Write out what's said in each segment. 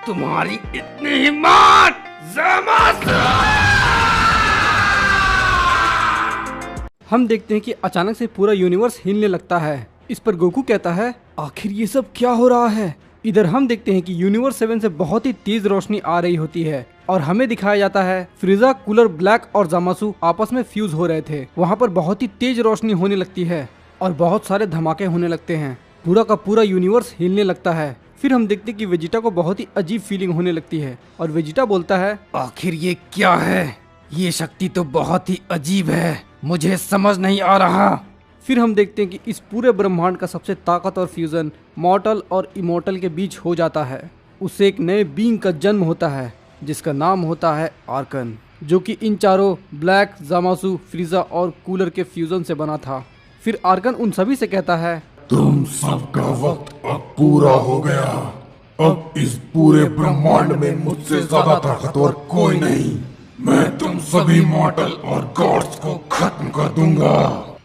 तुम्हारी इतनी हिम्मत ज़मासु! हम देखते हैं कि अचानक से पूरा यूनिवर्स हिलने लगता है। इस पर गोकू कहता है, आखिर ये सब क्या हो रहा है। इधर हम देखते हैं कि यूनिवर्स 7 से बहुत ही तेज रोशनी आ रही होती है और हमें दिखाया जाता है फ्रीजा, कूलर, ब्लैक और ज़मासु आपस में फ्यूज हो रहे थे। वहाँ पर बहुत ही तेज रोशनी होने लगती है और बहुत सारे धमाके होने लगते हैं। पूरा का पूरा यूनिवर्स हिलने लगता है। फिर हम देखते हैं कि वेजिटा को बहुत ही अजीब फीलिंग होने लगती है और वेजिटा बोलता है, आखिर ये क्या है? ये शक्ति तो बहुत ही अजीब है, मुझे समझ नहीं आ रहा। फिर हम देखते हैं कि इस पूरे ब्रह्मांड का सबसे ताकतवर फ्यूजन मॉर्टल और इमोर्टल के बीच हो जाता है। उससे एक नए बीइंग का जन्म होता है जिसका नाम होता है आर्कन, जो कि इन चारों ब्लैक, ज़मासु, फ्रीजा और कूलर के फ्यूजन से बना था। फिर आर्कन उन सभी से कहता है, तुम सबका वक्त अब पूरा हो गया। अब इस पूरे ब्रह्मांड में मुझसे ज्यादा ताकतवर कोई नहीं। मैं तुम सभी मॉर्टल और गॉड्स को खत्म कर दूंगा।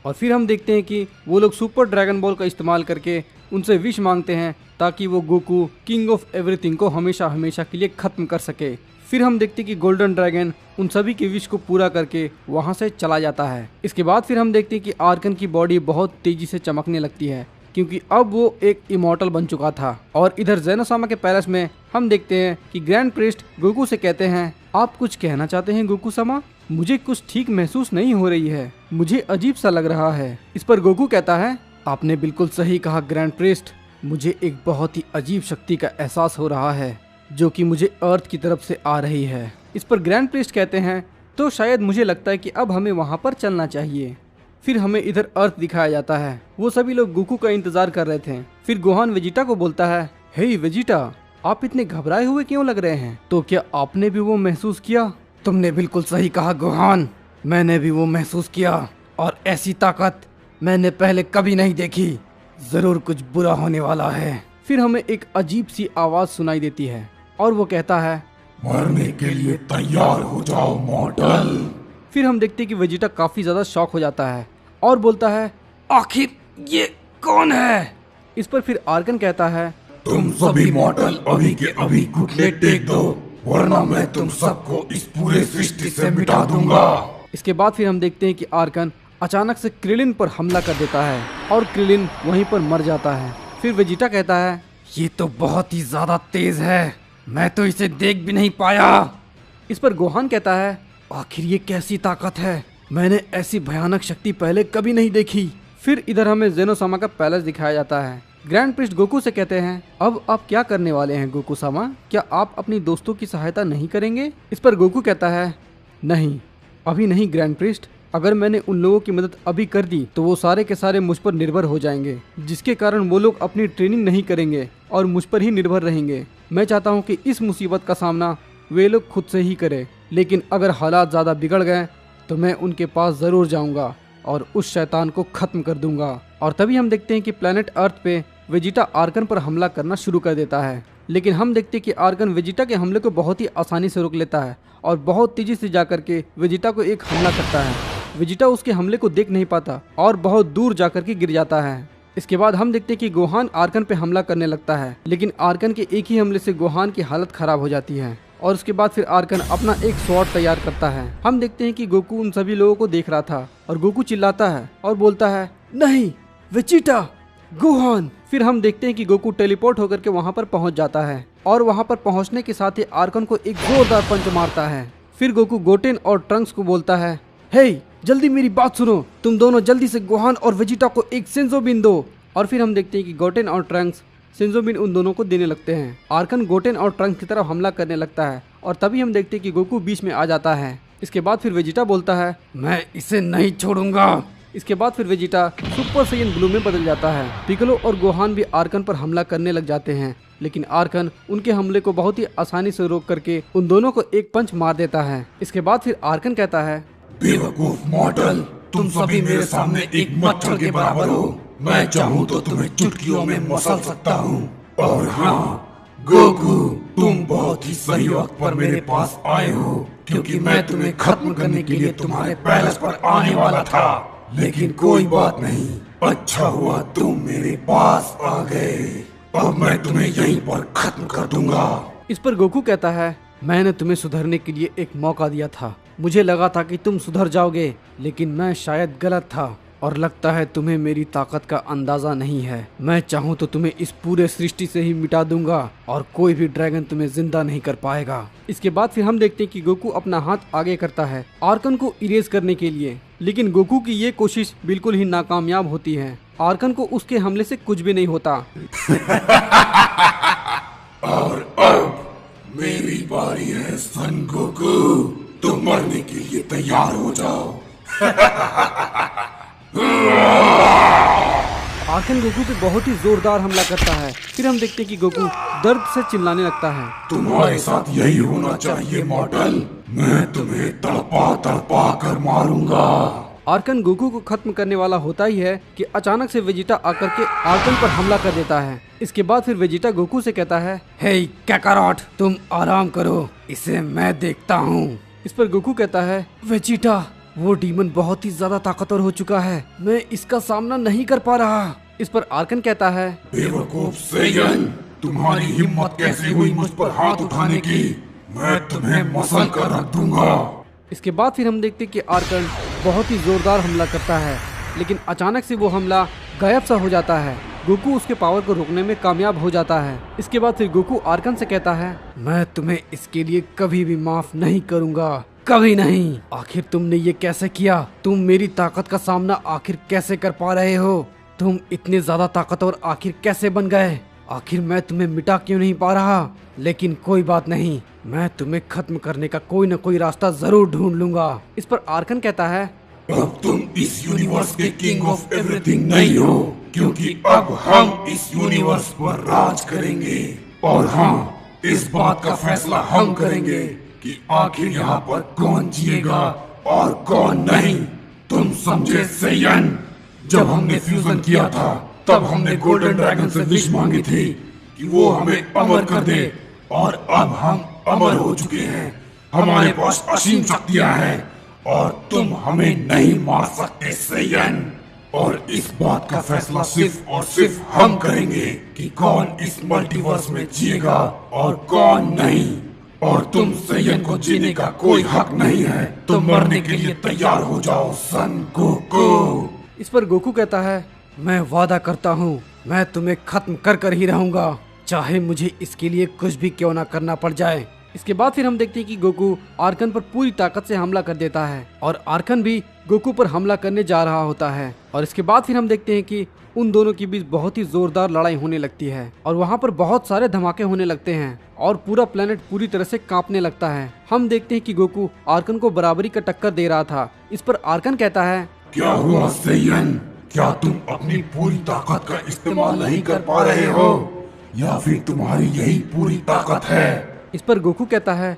और फिर हम देखते हैं कि वो लोग सुपर ड्रैगन बॉल का इस्तेमाल करके उनसे विश मांगते हैं ताकि वो गोकू किंग ऑफ एवरीथिंग को हमेशा हमेशा के लिए खत्म कर सके। फिर हम देखते हैं कि गोल्डन ड्रैगन उन सभी के विश को पूरा करके वहां से चला जाता है। इसके बाद फिर हम देखते हैं कि आर्कन की बॉडी बहुत तेजी से चमकने लगती है क्योंकि अब वो एक इमॉर्टल बन चुका था। और इधर ज़ेनोसामा के पैलेस में हम देखते हैं कि ग्रैंड प्रीस्ट गोकू से कहते हैं, आप कुछ कहना चाहते हैं गोकू सामा? मुझे कुछ ठीक महसूस नहीं हो रही है, मुझे अजीब सा लग रहा है। इस पर गोकू कहता है, आपने बिल्कुल सही कहा ग्रैंड प्रीस्ट, मुझे एक बहुत ही अजीब शक्ति का एहसास हो रहा है जो कि मुझे अर्थ की तरफ से आ रही है। इस पर ग्रैंड प्रीस्ट कहते हैं, तो शायद मुझे लगता है कि अब हमें वहां पर चलना चाहिए। फिर हमें इधर अर्थ दिखाया जाता है। वो सभी लोग गोकू का इंतजार कर रहे थे। फिर गोहान वेजिटा को बोलता है, हे वेजिटा, आप इतने घबराए हुए क्यों लग रहे हैं? तो क्या आपने भी वो महसूस किया? तुमने बिल्कुल सही कहा गोहान, मैंने भी वो महसूस किया और ऐसी ताकत मैंने पहले कभी नहीं देखी। जरूर कुछ बुरा होने वाला है। फिर हमें एक अजीब सी आवाज सुनाई देती है और वो कहता है, मरने के लिए तैयार हो जाओ मॉर्टल। फिर हम देखते हैं कि वेजिटा काफी ज्यादा शॉक हो जाता है और बोलता है, आखिर ये कौन है? इस पर फिर आर्कन कहता है, तुम सभी मॉर्टल अभी के अभी घुटने टेक दो, वरना मैं तुम सबको इस पूरे सृष्टि से मिटा दूंगा। इसके बाद फिर हम देखते हैं कि आर्कन अचानक से क्रिलिन पर हमला कर देता है और क्रिलिन वहीं पर मर जाता है। फिर वेजिटा कहता है, ये तो बहुत ही ज्यादा तेज है, मैं तो इसे देख भी नहीं पाया। इस पर गोहान कहता है, आखिर ये कैसी ताकत है? मैंने ऐसी भयानक शक्ति पहले कभी नहीं देखी। फिर इधर हमें ज़ेनोसामा का पैलेस दिखाया जाता है। ग्रैंड प्रीस्ट गोकू से कहते हैं, अब आप क्या करने वाले हैं गोकू सामा? क्या आप अपनी दोस्तों की सहायता नहीं करेंगे? इस पर गोकू कहता है, नहीं, अभी नहीं ग्रैंड प्रीस्ट। अगर मैंने उन लोगों की मदद अभी कर दी तो वो सारे के सारे मुझ पर निर्भर हो जाएंगे, जिसके कारण वो लोग अपनी ट्रेनिंग नहीं करेंगे और मुझ पर ही निर्भर रहेंगे। मैं चाहता हूँ कि इस मुसीबत का सामना वे लोग खुद से ही करें, लेकिन अगर हालात ज़्यादा बिगड़ गए तो मैं उनके पास ज़रूर जाऊँगा और उस शैतान को ख़त्म कर दूंगा। और तभी हम देखते हैं कि प्लेनेट अर्थ पे वेजिटा आर्कन पर हमला करना शुरू कर देता है, लेकिन हम देखते हैं कि आर्कन वेजिटा के हमले को बहुत ही आसानी से रोक लेता है और बहुत तेजी से जाकर के वेजिटा को एक हमला करता है। वेजिटा उसके हमले को देख नहीं पाता और बहुत दूर जाकर के गिर जाता है। इसके बाद हम देखते हैं कि गोहान आर्कन पे हमला करने लगता है, लेकिन आर्कन के एक ही हमले से गोहान की हालत खराब हो जाती है और उसके बाद फिर आर्कन अपना एक स्वॉर्ड तैयार करता है। हम देखते हैं कि गोकू उन सभी लोगों को देख रहा था और गोकू चिल्लाता है और बोलता है, नहीं वेजिटा, गोहान। फिर हम देखते हैं कि गोकू टेलीपोर्ट होकर के वहां पर पहुंच जाता है और वहां पर पहुंचने के साथ ही आर्कन को एक जोरदार पंच मारता है। फिर गोकू गोटेन और ट्रंक्स को बोलता है, हे जल्दी मेरी बात सुनो, तुम दोनों जल्दी से गोहान और वेजिटा को एक सेंजोबिन दो। और फिर हम देखते हैं कि गोटेन और ट्रंक्स सेंजोबिन उन दोनों को देने लगते हैं। आर्कन गोटेन और ट्रंक्स की तरफ हमला करने लगता है और तभी हम देखते हैं कि गोकू बीच में आ जाता है। इसके बाद फिर वेजिटा बोलता है, मैं इसे नहीं छोड़ूंगा। इसके बाद फिर वेजिटा सुपर सैयन ब्लू में बदल जाता है। पिकोलो और गोहान भी आर्कन पर हमला करने लग जाते हैं, लेकिन आर्कन उनके हमले को बहुत ही आसानी से रोक करके उन दोनों को एक पंच मार देता है। इसके बाद फिर आर्कन कहता है, बेवकूफ मॉर्टल, तुम सभी मेरे सामने एक मच्छर के बराबर हो। मैं चाहूँ तो तुम्हें चुटकियों में मसल सकता हूँ। और हाँ गोकू, तुम बहुत ही सही वक्त पर मेरे पास आए हो, क्योंकि मैं तुम्हें खत्म करने के लिए तुम्हारे पैलेस पर आने वाला था। लेकिन कोई बात नहीं, अच्छा हुआ तुम मेरे पास आ गए। अब मैं तुम्हें यहीं पर खत्म कर दूंगा। इस पर गोकू कहता है, मैंने तुम्हें सुधरने के लिए एक मौका दिया था। मुझे लगा था कि तुम सुधर जाओगे, लेकिन मैं शायद गलत था और लगता है तुम्हें मेरी ताकत का अंदाजा नहीं है। मैं चाहूँ तो तुम्हें इस पूरे सृष्टि से ही मिटा दूंगा और कोई भी ड्रैगन तुम्हें जिंदा नहीं कर पाएगा। इसके बाद फिर हम देखते हैं कि गोकू अपना हाथ आगे करता है आर्कन को इरेज करने के लिए, लेकिन गोकू की ये कोशिश बिल्कुल ही नाकामयाब होती है। आर्कन को उसके हमले से कुछ भी नहीं होता। और अब मेरी बारी है सन गोकू, तुम मरने के लिए तैयार हो जाओ। आर्कन गोकू पे बहुत ही जोरदार हमला करता है। फिर हम देखते हैं कि गोकू दर्द से चिल्लाने लगता है। तुम्हारे साथ यही होना चाहिए मॉडल, मैं तुम्हें तड़पा तड़पा कर मारूंगा। आर्कन गोकू को खत्म करने वाला होता ही है कि अचानक से वेजिटा आकर के आर्कन पर हमला कर देता है। इसके बाद फिर वेजिटा गोकू से कहता है, हे कैकारोट, तुम आराम करो, इसे मैं देखता हूँ। इस पर गोकू कहता है, वेजिटा, वो डीमन बहुत ही ज्यादा ताकतवर हो चुका है, मैं इसका सामना नहीं कर पा रहा। इस पर आर्कन कहता है, बेवकूफ सेयन, तुम्हारी हिम्मत कैसे हुई मुझ पर हाथ उठाने की? मैं तुम्हें मसल कर रख दूंगा। इसके बाद फिर हम देखते कि आर्कन बहुत ही जोरदार हमला करता है, लेकिन अचानक से वो हमला गायब सा हो जाता है। गोकू उसके पावर को रोकने में कामयाब हो जाता है। इसके बाद फिर गोकू आर्कन से कहता है, मैं तुम्हें इसके लिए कभी भी माफ नहीं करूंगा, कभी नहीं। आखिर तुमने ये कैसे किया? तुम मेरी ताकत का सामना आखिर कैसे कर पा रहे हो? तुम इतने ज्यादा ताकतवर आखिर कैसे बन गए? आखिर मैं तुम्हें मिटा क्यों नहीं पा रहा? लेकिन कोई बात नहीं, मैं तुम्हें खत्म करने का कोई न कोई रास्ता जरूर ढूंढ लूंगा। इस पर आर्कन कहता है, अब तुम इस यूनिवर्स के किंग ऑफ एवरीथिंग नहीं हो, क्योंकि अब हम इस यूनिवर्स पर राज करेंगे। और हाँ, इस बात का फैसला हम करेंगे कि आखिर यहाँ पर कौन जिएगा और कौन नहीं। तुम समझे सेयन? जब हमने फ्यूजन किया था तब हमने गोल्डन ड्रैगन से विश मांगी थी कि वो हमें अमर कर दे, और अब हम अमर हो चुके हैं। हमारे पास असीम शक्तियां हैं और तुम हमें नहीं मार सकते सेयन। और इस बात का फैसला सिर्फ और सिर्फ हम करेंगे कि कौन इस मल्टीवर्स में जिएगा और कौन नहीं। और तुम सेयन को जीने का कोई हक नहीं है। तुम मरने के लिए तैयार हो जाओ सन गोकू। इस पर गोकू कहता है, मैं वादा करता हूँ, मैं तुम्हें खत्म कर कर ही रहूंगा, चाहे मुझे इसके लिए कुछ भी क्यों ना करना पड़ जाए। इसके बाद फिर हम देखते हैं कि गोकू आर्कन पर पूरी ताकत से हमला कर देता है और आर्कन भी गोकू पर हमला करने जा रहा होता है। और इसके बाद फिर हम देखते हैं कि उन दोनों के बीच बहुत ही जोरदार लड़ाई होने लगती है और वहाँ पर बहुत सारे धमाके होने लगते हैं और पूरा प्लेनेट पूरी तरह से कांपने लगता है। हम देखते हैं कि गोकू आर्कन को बराबरी का टक्कर दे रहा था। इस पर आर्कन कहता है, क्या हुआ सेयन? क्या तुम अपनी पूरी ताकत का इस्तेमाल नहीं कर पा रहे हो, या फिर तुम्हारी यही पूरी ताकत है? इस पर गोकू कहता है,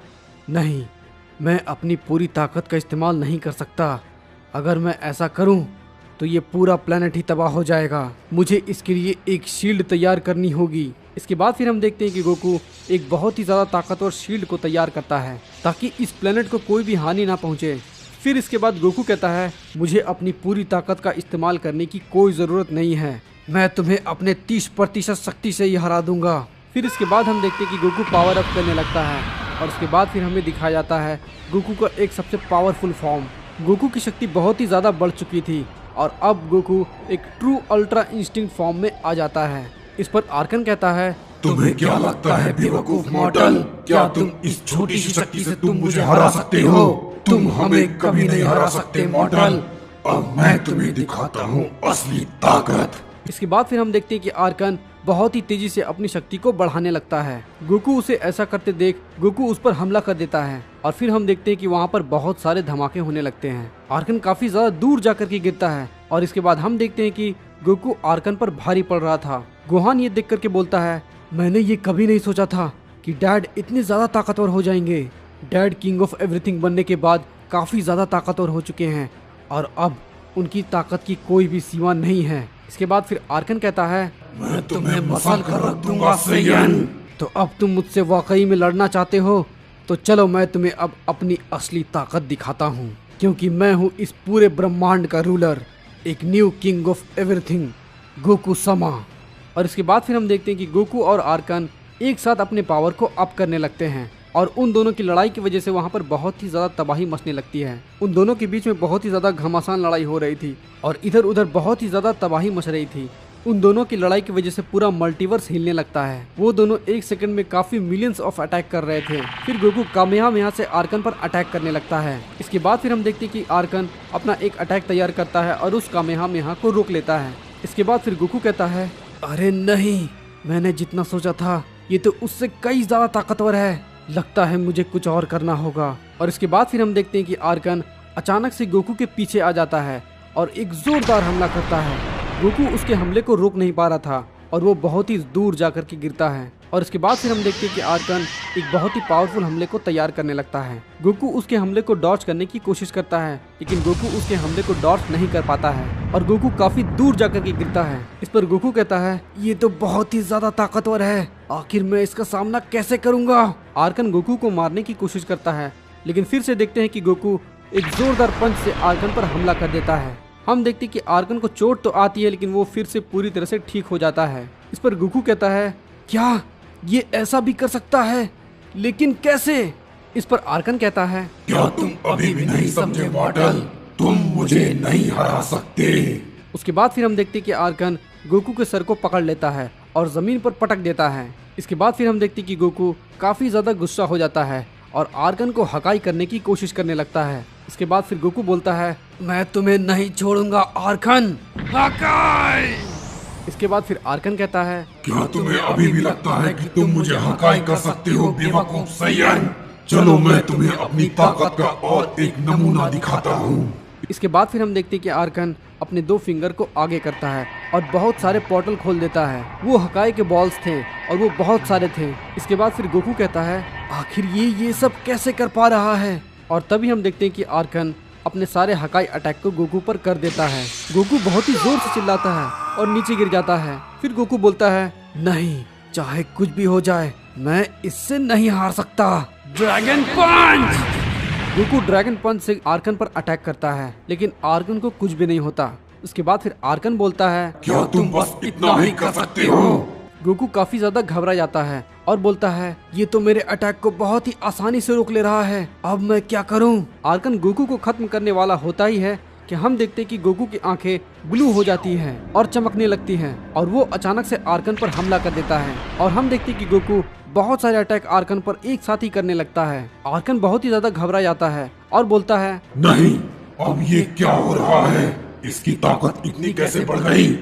नहीं, मैं अपनी पूरी ताकत का इस्तेमाल नहीं कर सकता। अगर मैं ऐसा करूं तो ये पूरा प्लेनेट ही तबाह हो जाएगा। मुझे इसके लिए एक शील्ड तैयार करनी होगी। इसके बाद फिर हम देखते हैं कि गोकू एक बहुत ही ज़्यादा ताकतवर शील्ड को तैयार करता है ताकि इस प्लेनेट को कोई भी हानि ना पहुंचे। फिर इसके बाद गोकू कहता है, मुझे अपनी पूरी ताकत का इस्तेमाल करने की कोई ज़रूरत नहीं है, मैं तुम्हें अपने 30% शक्ति से ही हरा दूंगा। फिर इसके बाद हम देखते हैं कि गोकू पावर अप करने लगता है और उसके बाद फिर हमें दिखाया जाता है गोकू का एक सबसे पावरफुल फॉर्म। गोकू की शक्ति बहुत ही ज़्यादा बढ़ चुकी थी और अब गोकू एक ट्रू अल्ट्रा इंस्टिंक्ट फॉर्म में आ जाता है। इस पर आर्कन कहता है, तुम्हें क्या लगता है बेवकूफ मॉडल? क्या तुम इस छोटी सी शक्ति से तुम मुझे हरा सकते हो? तुम हमें कभी नहीं हरा सकते मॉडल। अब मैं तुम्हें दिखाता हूँ असली ताकत। इसके बाद फिर हम देखते हैं कि आर्कन बहुत ही तेजी से अपनी शक्ति को बढ़ाने लगता है। गोकू उसे ऐसा करते देख गोकू उस पर हमला कर देता है और फिर हम देखते हैं कि वहाँ पर बहुत सारे धमाके होने लगते हैं। आर्कन काफी ज्यादा दूर जाकर के गिरता है और इसके बाद हम देखते हैं कि गोकू आर्कन पर भारी पड़ रहा था। गोहान ये देख करके बोलता है, मैंने ये कभी नहीं सोचा था कि डैड इतने ज्यादा ताकतवर हो जाएंगे। डैड किंग ऑफ एवरीथिंग बनने के बाद काफी ज्यादा ताकतवर हो चुके हैं और अब उनकी ताकत की कोई भी सीमा नहीं है। इसके बाद फिर आर्कन कहता है, मैं तुम्हें मसल कर रख दूंगा सेयन। तो अब तुम मुझसे वाकई में लड़ना चाहते हो तो चलो मैं तुम्हें अब अपनी असली ताकत दिखाता हूँ, क्योंकि मैं हूँ इस पूरे ब्रह्मांड का रूलर। एक new king of everything, Goku समा। और इसके बाद फिर हम देखते हैं कि गोकू और आर्कन एक साथ अपने पावर को अप करने लगते हैं और उन दोनों की लड़ाई की वजह से वहाँ पर बहुत ही ज़्यादा तबाही मचने लगती है। उन दोनों के बीच में बहुत ही ज़्यादा घमासान लड़ाई हो रही थी और इधर उधर बहुत ही ज़्यादा तबाही मच रही थी। उन दोनों की लड़ाई की वजह से पूरा मल्टीवर्स हिलने लगता है। वो दोनों एक सेकंड में काफी मिलियंस ऑफ अटैक कर रहे थे। फिर गोकू कामेहामेहा से आर्कन पर अटैक करने लगता है। इसके बाद फिर हम देखते हैं कि आर्कन अपना एक अटैक तैयार करता है और उस कामेहामेहा को रोक लेता है। इसके बाद फिर गोकू कहता है, अरे नहीं, मैंने जितना सोचा था ये तो उससे कई ज्यादा ताकतवर है, लगता है मुझे कुछ और करना होगा। और इसके बाद फिर हम देखते हैं कि आर्कन अचानक से गोकू के पीछे आ जाता है और एक जोरदार हमला करता है। गोकू उसके हमले को रोक नहीं पा रहा था और वो बहुत ही दूर जाकर के गिरता है। और इसके बाद फिर हम देखते हैं कि आर्कन एक बहुत ही पावरफुल हमले को तैयार करने लगता है। गोकू उसके हमले को डॉज करने की कोशिश करता है, लेकिन गोकू उसके हमले को डॉज नहीं कर पाता है और गोकू काफी दूर जाकर के गिरता है। इस पर गोकू कहता है, ये तो बहुत ही ज्यादा ताकतवर है, आखिर मैं इसका सामना कैसे करूंगा। आर्कन गोकू को मारने की कोशिश करता है, लेकिन फिर से देखते हैं कि गोकू एक जोरदार पंच से आर्कन पर हमला कर देता है। हम देखते हैं कि आर्कन को चोट तो आती है, लेकिन वो फिर से पूरी तरह से ठीक हो जाता है। इस पर गोकू कहता है, क्या ये ऐसा भी कर सकता है, लेकिन कैसे। इस पर आर्कन कहता है, क्या तुम अभी भी नहीं समझे मॉडल, तुम मुझे नहीं हरा सकते। उसके बाद फिर हम देखते हैं कि आर्कन गोकू के सर को पकड़ लेता है और जमीन पर पटक देता है। इसके बाद फिर हम देखते हैं कि गोकू काफी ज्यादा गुस्सा हो जाता है और आर्कन को हकाई करने की कोशिश करने लगता है। इसके बाद फिर गोकू बोलता है, मैं तुम्हें नहीं छोड़ूंगा आर्कन, हकाई। इसके बाद फिर आर्कन कहता है, क्या तुम्हें अभी भी लगता है कि तुम मुझे हकाई कर सकते हो बेवकूफ सैयन? चलो मैं तुम्हें अपनी ताकत का और एक नमूना दिखाता हूँ। इसके बाद फिर हम देखते हैं कि आर्कन अपने 2 फिंगर को आगे करता है और बहुत सारे पोर्टल खोल देता है। वो हकाई के बॉल्स थे और वो बहुत सारे थे। इसके बाद फिर गोकू कहता है, आखिर ये सब कैसे कर पा रहा है। और तभी हम देखते हैं कि आर्कन अपने सारे हकाई अटैक को गोकू पर कर देता है। गोकू बहुत ही जोर से चिल्लाता है और नीचे गिर जाता है। फिर गोकू बोलता है, नहीं, चाहे कुछ भी हो जाए मैं इससे नहीं हार सकता। ड्रैगन पंच। गोकू ड्रैगन पंच से आर्कन पर अटैक करता है, लेकिन आर्कन को कुछ भी नहीं होता। उसके बाद फिर आर्कन बोलता है, क्या तुम बस इतना ही कर सकते हो? गोकू काफी ज्यादा घबरा जाता है और बोलता है, ये तो मेरे अटैक को बहुत ही आसानी से रोक ले रहा है, अब मैं क्या करूं। आर्कन गोकू को खत्म करने वाला होता ही है कि हम देखते हैं कि गोकू की आंखें ब्लू हो जाती हैं और चमकने लगती हैं और वो अचानक से आर्कन पर हमला कर देता है। और हम देखते हैं कि गोकू बहुत सारे अटैक आर्कन पर एक साथ ही करने लगता है। आर्कन बहुत ही ज्यादा घबरा जाता है और बोलता है, नहीं, अब ये क्या हो रहा है? इसकी ताकत इतनी कैसे बढ़ गई?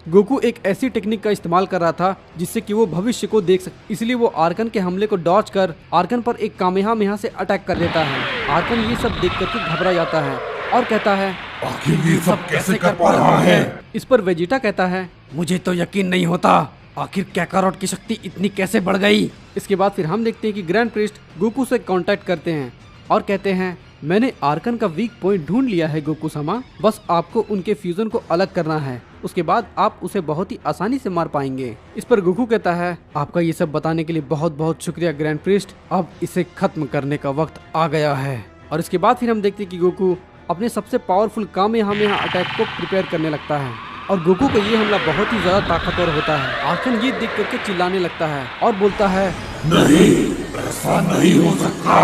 गोकू एक ऐसी टेक्निक का इस्तेमाल कर रहा था जिससे कि वो भविष्य को देख सके, इसलिए वो आर्कन के हमले को डॉज कर आर्कन पर एक कामेहामेहा से अटैक कर देता है। आर्कन ये सब देख करके घबरा जाता है और कहता है, आखिर ये सब कैसे कर पा रहा है? इस पर वेजिटा कहता है, मुझे तो यकीन नहीं होता, आखिर कैकारोट की शक्ति इतनी कैसे बढ़ गई। इसके बाद फिर हम देखते हैं कि ग्रैंड प्रिस्ट गोकू से कांटेक्ट करते हैं और कहते हैं, मैंने आर्कन का वीक पॉइंट ढूंढ लिया है गोकू सामा, बस आपको उनके फ्यूजन को अलग करना है, उसके बाद आप उसे बहुत ही आसानी से मार पाएंगे। इस पर गोकू कहता है, आपका ये सब बताने के लिए बहुत बहुत शुक्रिया ग्रैंड प्रिस्ट, अब इसे खत्म करने का वक्त आ गया है। और इसके बाद फिर हम देखते हैं कि गोकू अपने सबसे पावरफुल कामेहामेहा अटैक को प्रिपेयर करने लगता है और गोकू का ये हमला बहुत ही ज्यादा ताकतवर होता है। आर्कन ये देख करके चिल्लाने लगता है और बोलता है, नहीं, ऐसा नहीं हो सकता,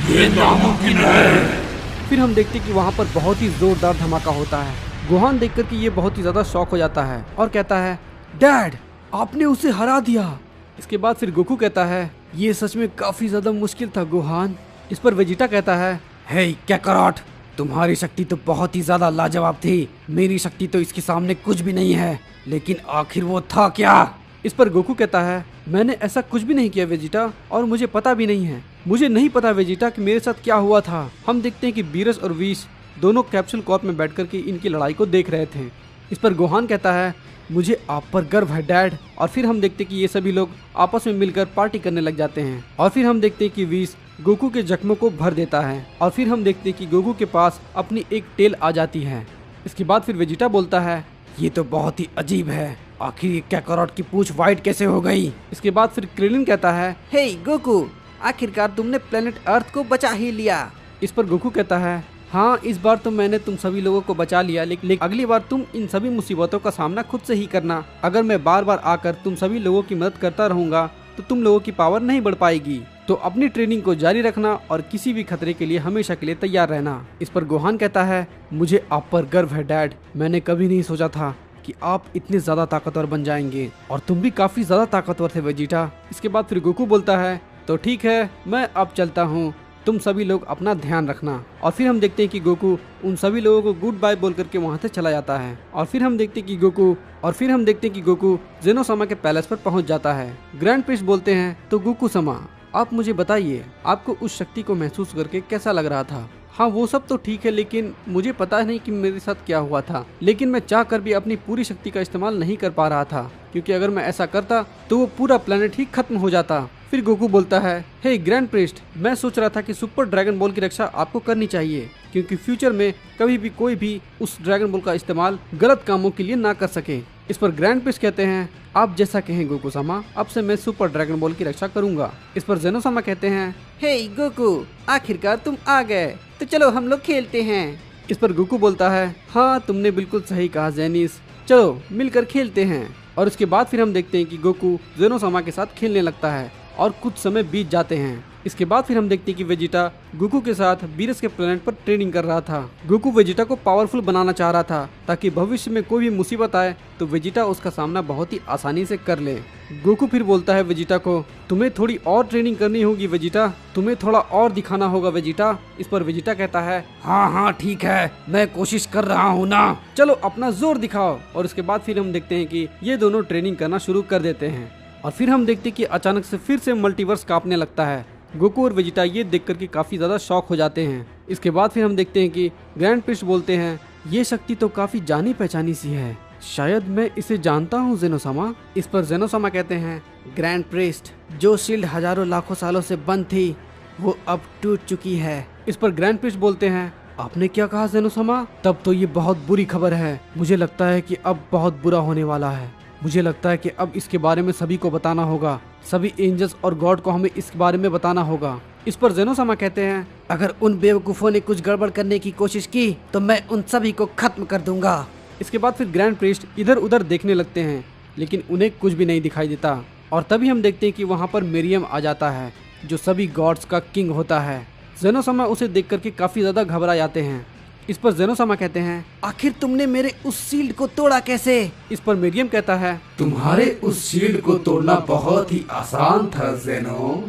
ये नामुमकिन है। फिर हम देखते कि वहाँ पर बहुत ही जोरदार धमाका होता है। गोहान देख करके ये बहुत ही ज्यादा शॉक हो जाता है और कहता है, डैड, आपने उसे हरा दिया। इसके बाद फिर गोकू कहता है, ये सच में काफी ज्यादा मुश्किल था गोहान। इस पर वेजिटा कहता है, हे कैकारोट, तुम्हारी शक्ति तो बहुत ही ज्यादा लाजवाब थी, मेरी शक्ति तो इसके सामने कुछ भी नहीं है, लेकिन आखिर वो था क्या। इस पर गोकू कहता है, मैंने ऐसा कुछ भी नहीं किया वेजिटा, और मुझे पता भी नहीं है, मुझे नहीं पता वेजिटा कि मेरे साथ क्या हुआ था। हम देखते हैं कि बीरस और वीस दोनों कैप्सूल कॉर्प में बैठकर के इनकी लड़ाई को देख रहे थे। इस पर गोहान कहता है, मुझे आप पर गर्व है डैड। और फिर हम देखते हैं कि ये सभी लोग आपस में मिलकर पार्टी करने लग जाते हैं। और फिर हम देखते हैं कि वीस गोकू के जख्मों को भर देता है और फिर हम देखते हैं कि गोकू के पास अपनी एक टेल आ जाती है। इसके बाद फिर वेजिटा बोलता है, ये तो बहुत ही अजीब है, आखिर ये कैकारोट की पूंछ वाइट कैसे हो गई। इसके बाद फिर क्रिलिन कहता है, हे गोकू, आखिरकार तुमने प्लेनेट अर्थ को बचा ही लिया। इस पर गोकू कहता है, हाँ, इस बार तो मैंने तुम सभी लोगों को बचा लिया, लेकिन अगली बार तुम इन सभी मुसीबतों का सामना खुद से ही करना। अगर मैं बार बार आकर तुम सभी लोगों की मदद करता रहूंगा तो तुम लोगों की पावर नहीं बढ़ पाएगी। तो अपनी ट्रेनिंग को जारी रखना और किसी भी खतरे के लिए हमेशा के लिए तैयार रहना। इस पर गोहान कहता है, मुझे आप पर गर्व है डैड। मैंने कभी नहीं सोचा था कि आप इतने ज्यादा ताकतवर बन जाएंगे, और तुम भी काफी ज्यादा ताकतवर थे वेजिटा। इसके बाद फिर गोकू बोलता है, तो ठीक है, मैं अब चलता हूँ, तुम सभी लोग अपना ध्यान रखना। और फिर हम देखते हैं कि गोकू उन सभी लोगों को गुड बाय बोल करके वहाँ से चला जाता है। और फिर हम देखते हैं कि गोकू जेनो समा के पैलेस पर पहुँच जाता है। ग्रैंड प्रिस्ट बोलते हैं, तो गोकू समा, आप मुझे बताइए, आपको उस शक्ति को महसूस करके कैसा लग रहा था? हाँ, वो सब तो ठीक है, लेकिन मुझे पता नहीं कि मेरे साथ क्या हुआ था, लेकिन मैं चाह कर भी अपनी पूरी शक्ति का इस्तेमाल नहीं कर पा रहा था, क्योंकि अगर मैं ऐसा करता तो वो पूरा प्लेनेट ही खत्म हो जाता। फिर गोकू बोलता है, हे ग्रैंड प्रिस्ट, मैं सोच रहा था कि सुपर ड्रैगन बॉल की रक्षा आपको करनी चाहिए, क्योंकि फ्यूचर में कभी भी कोई भी उस ड्रैगन बॉल का इस्तेमाल गलत कामों के लिए ना कर सके। इस पर ग्रैंड प्रिस्ट कहते हैं, आप जैसा कहें गोकू सामा, अब से मैं सुपर ड्रैगन बॉल की रक्षा करूंगा। इस पर जेनो सामा कहते हैं, हे गोकू, आखिरकार तुम आ गए, तो चलो हम लोग खेलते हैं। इस पर गोकू बोलता है, हाँ तुमने बिल्कुल सही कहा जेनिस, चलो मिलकर खेलते हैं। और इसके बाद फिर हम देखते हैं कि गोकू जेनो सामा के साथ खेलने लगता है और कुछ समय बीत जाते हैं। इसके बाद फिर हम देखते हैं कि वेजिटा गोकू के साथ बीरस के प्लेनेट पर ट्रेनिंग कर रहा था। गोकू वेजिटा को पावरफुल बनाना चाह रहा था ताकि भविष्य में कोई भी मुसीबत आए तो वेजिटा उसका सामना बहुत ही आसानी से कर ले। गोकू फिर बोलता है वेजिटा को, तुम्हें थोड़ी और ट्रेनिंग करनी होगी वेजिटा, तुम्हें थोड़ा और दिखाना होगा वेजिटा। इस पर वेजिटा कहता है, हाँ हाँ ठीक है, मैं कोशिश कर रहा हूँ ना, चलो अपना जोर दिखाओ। और इसके बाद फिर हम देखते हैं कि ये दोनों ट्रेनिंग करना शुरू कर देते हैं। और फिर हम देखते हैं कि अचानक से फिर से मल्टीवर्स कांपने लगता है। गोकू और वेजिटा ये देखकर के काफी ज्यादा शॉक हो जाते हैं। इसके बाद फिर हम देखते हैं कि ग्रैंड प्रिस्ट बोलते हैं, ये शक्ति तो काफी जानी पहचानी सी है, शायद मैं इसे जानता हूँ जेनोसामा। इस पर जेनोसामा कहते हैं, ग्रैंड प्रिस्ट, जो शील्ड हजारों लाखों सालों से बंद थी वो अब टूट चुकी है। इस पर ग्रैंड प्रिस्ट बोलते हैं, आपने क्या कहा जेनोसामा? तब तो ये बहुत बुरी खबर है, मुझे लगता है कि अब बहुत बुरा होने वाला है। मुझे लगता है कि अब इसके बारे में सभी को बताना होगा, सभी एंजल्स और गॉड को हमें इस बारे में बताना होगा। इस पर जेनोसामा कहते हैं, अगर उन बेवकूफों ने कुछ गड़बड़ करने की कोशिश की तो मैं उन सभी को खत्म कर दूंगा। इसके बाद फिर ग्रैंड प्रिस्ट इधर उधर देखने लगते हैं, लेकिन उन्हें कुछ भी नहीं दिखाई देता। और तभी हम देखते हैं कि वहाँ पर मिरियम आ जाता है, जो सभी गॉड्स का किंग होता है। जेनोसामा उसे देख करके काफी ज्यादा घबरा जाते हैं। इस पर जेनोसामा कहते हैं, आखिर तुमने मेरे उस शील्ड को तोड़ा कैसे? इस पर मिरियम कहता है, तुम्हारे उस शील्ड को तोड़ना बहुत ही आसान था जेनो।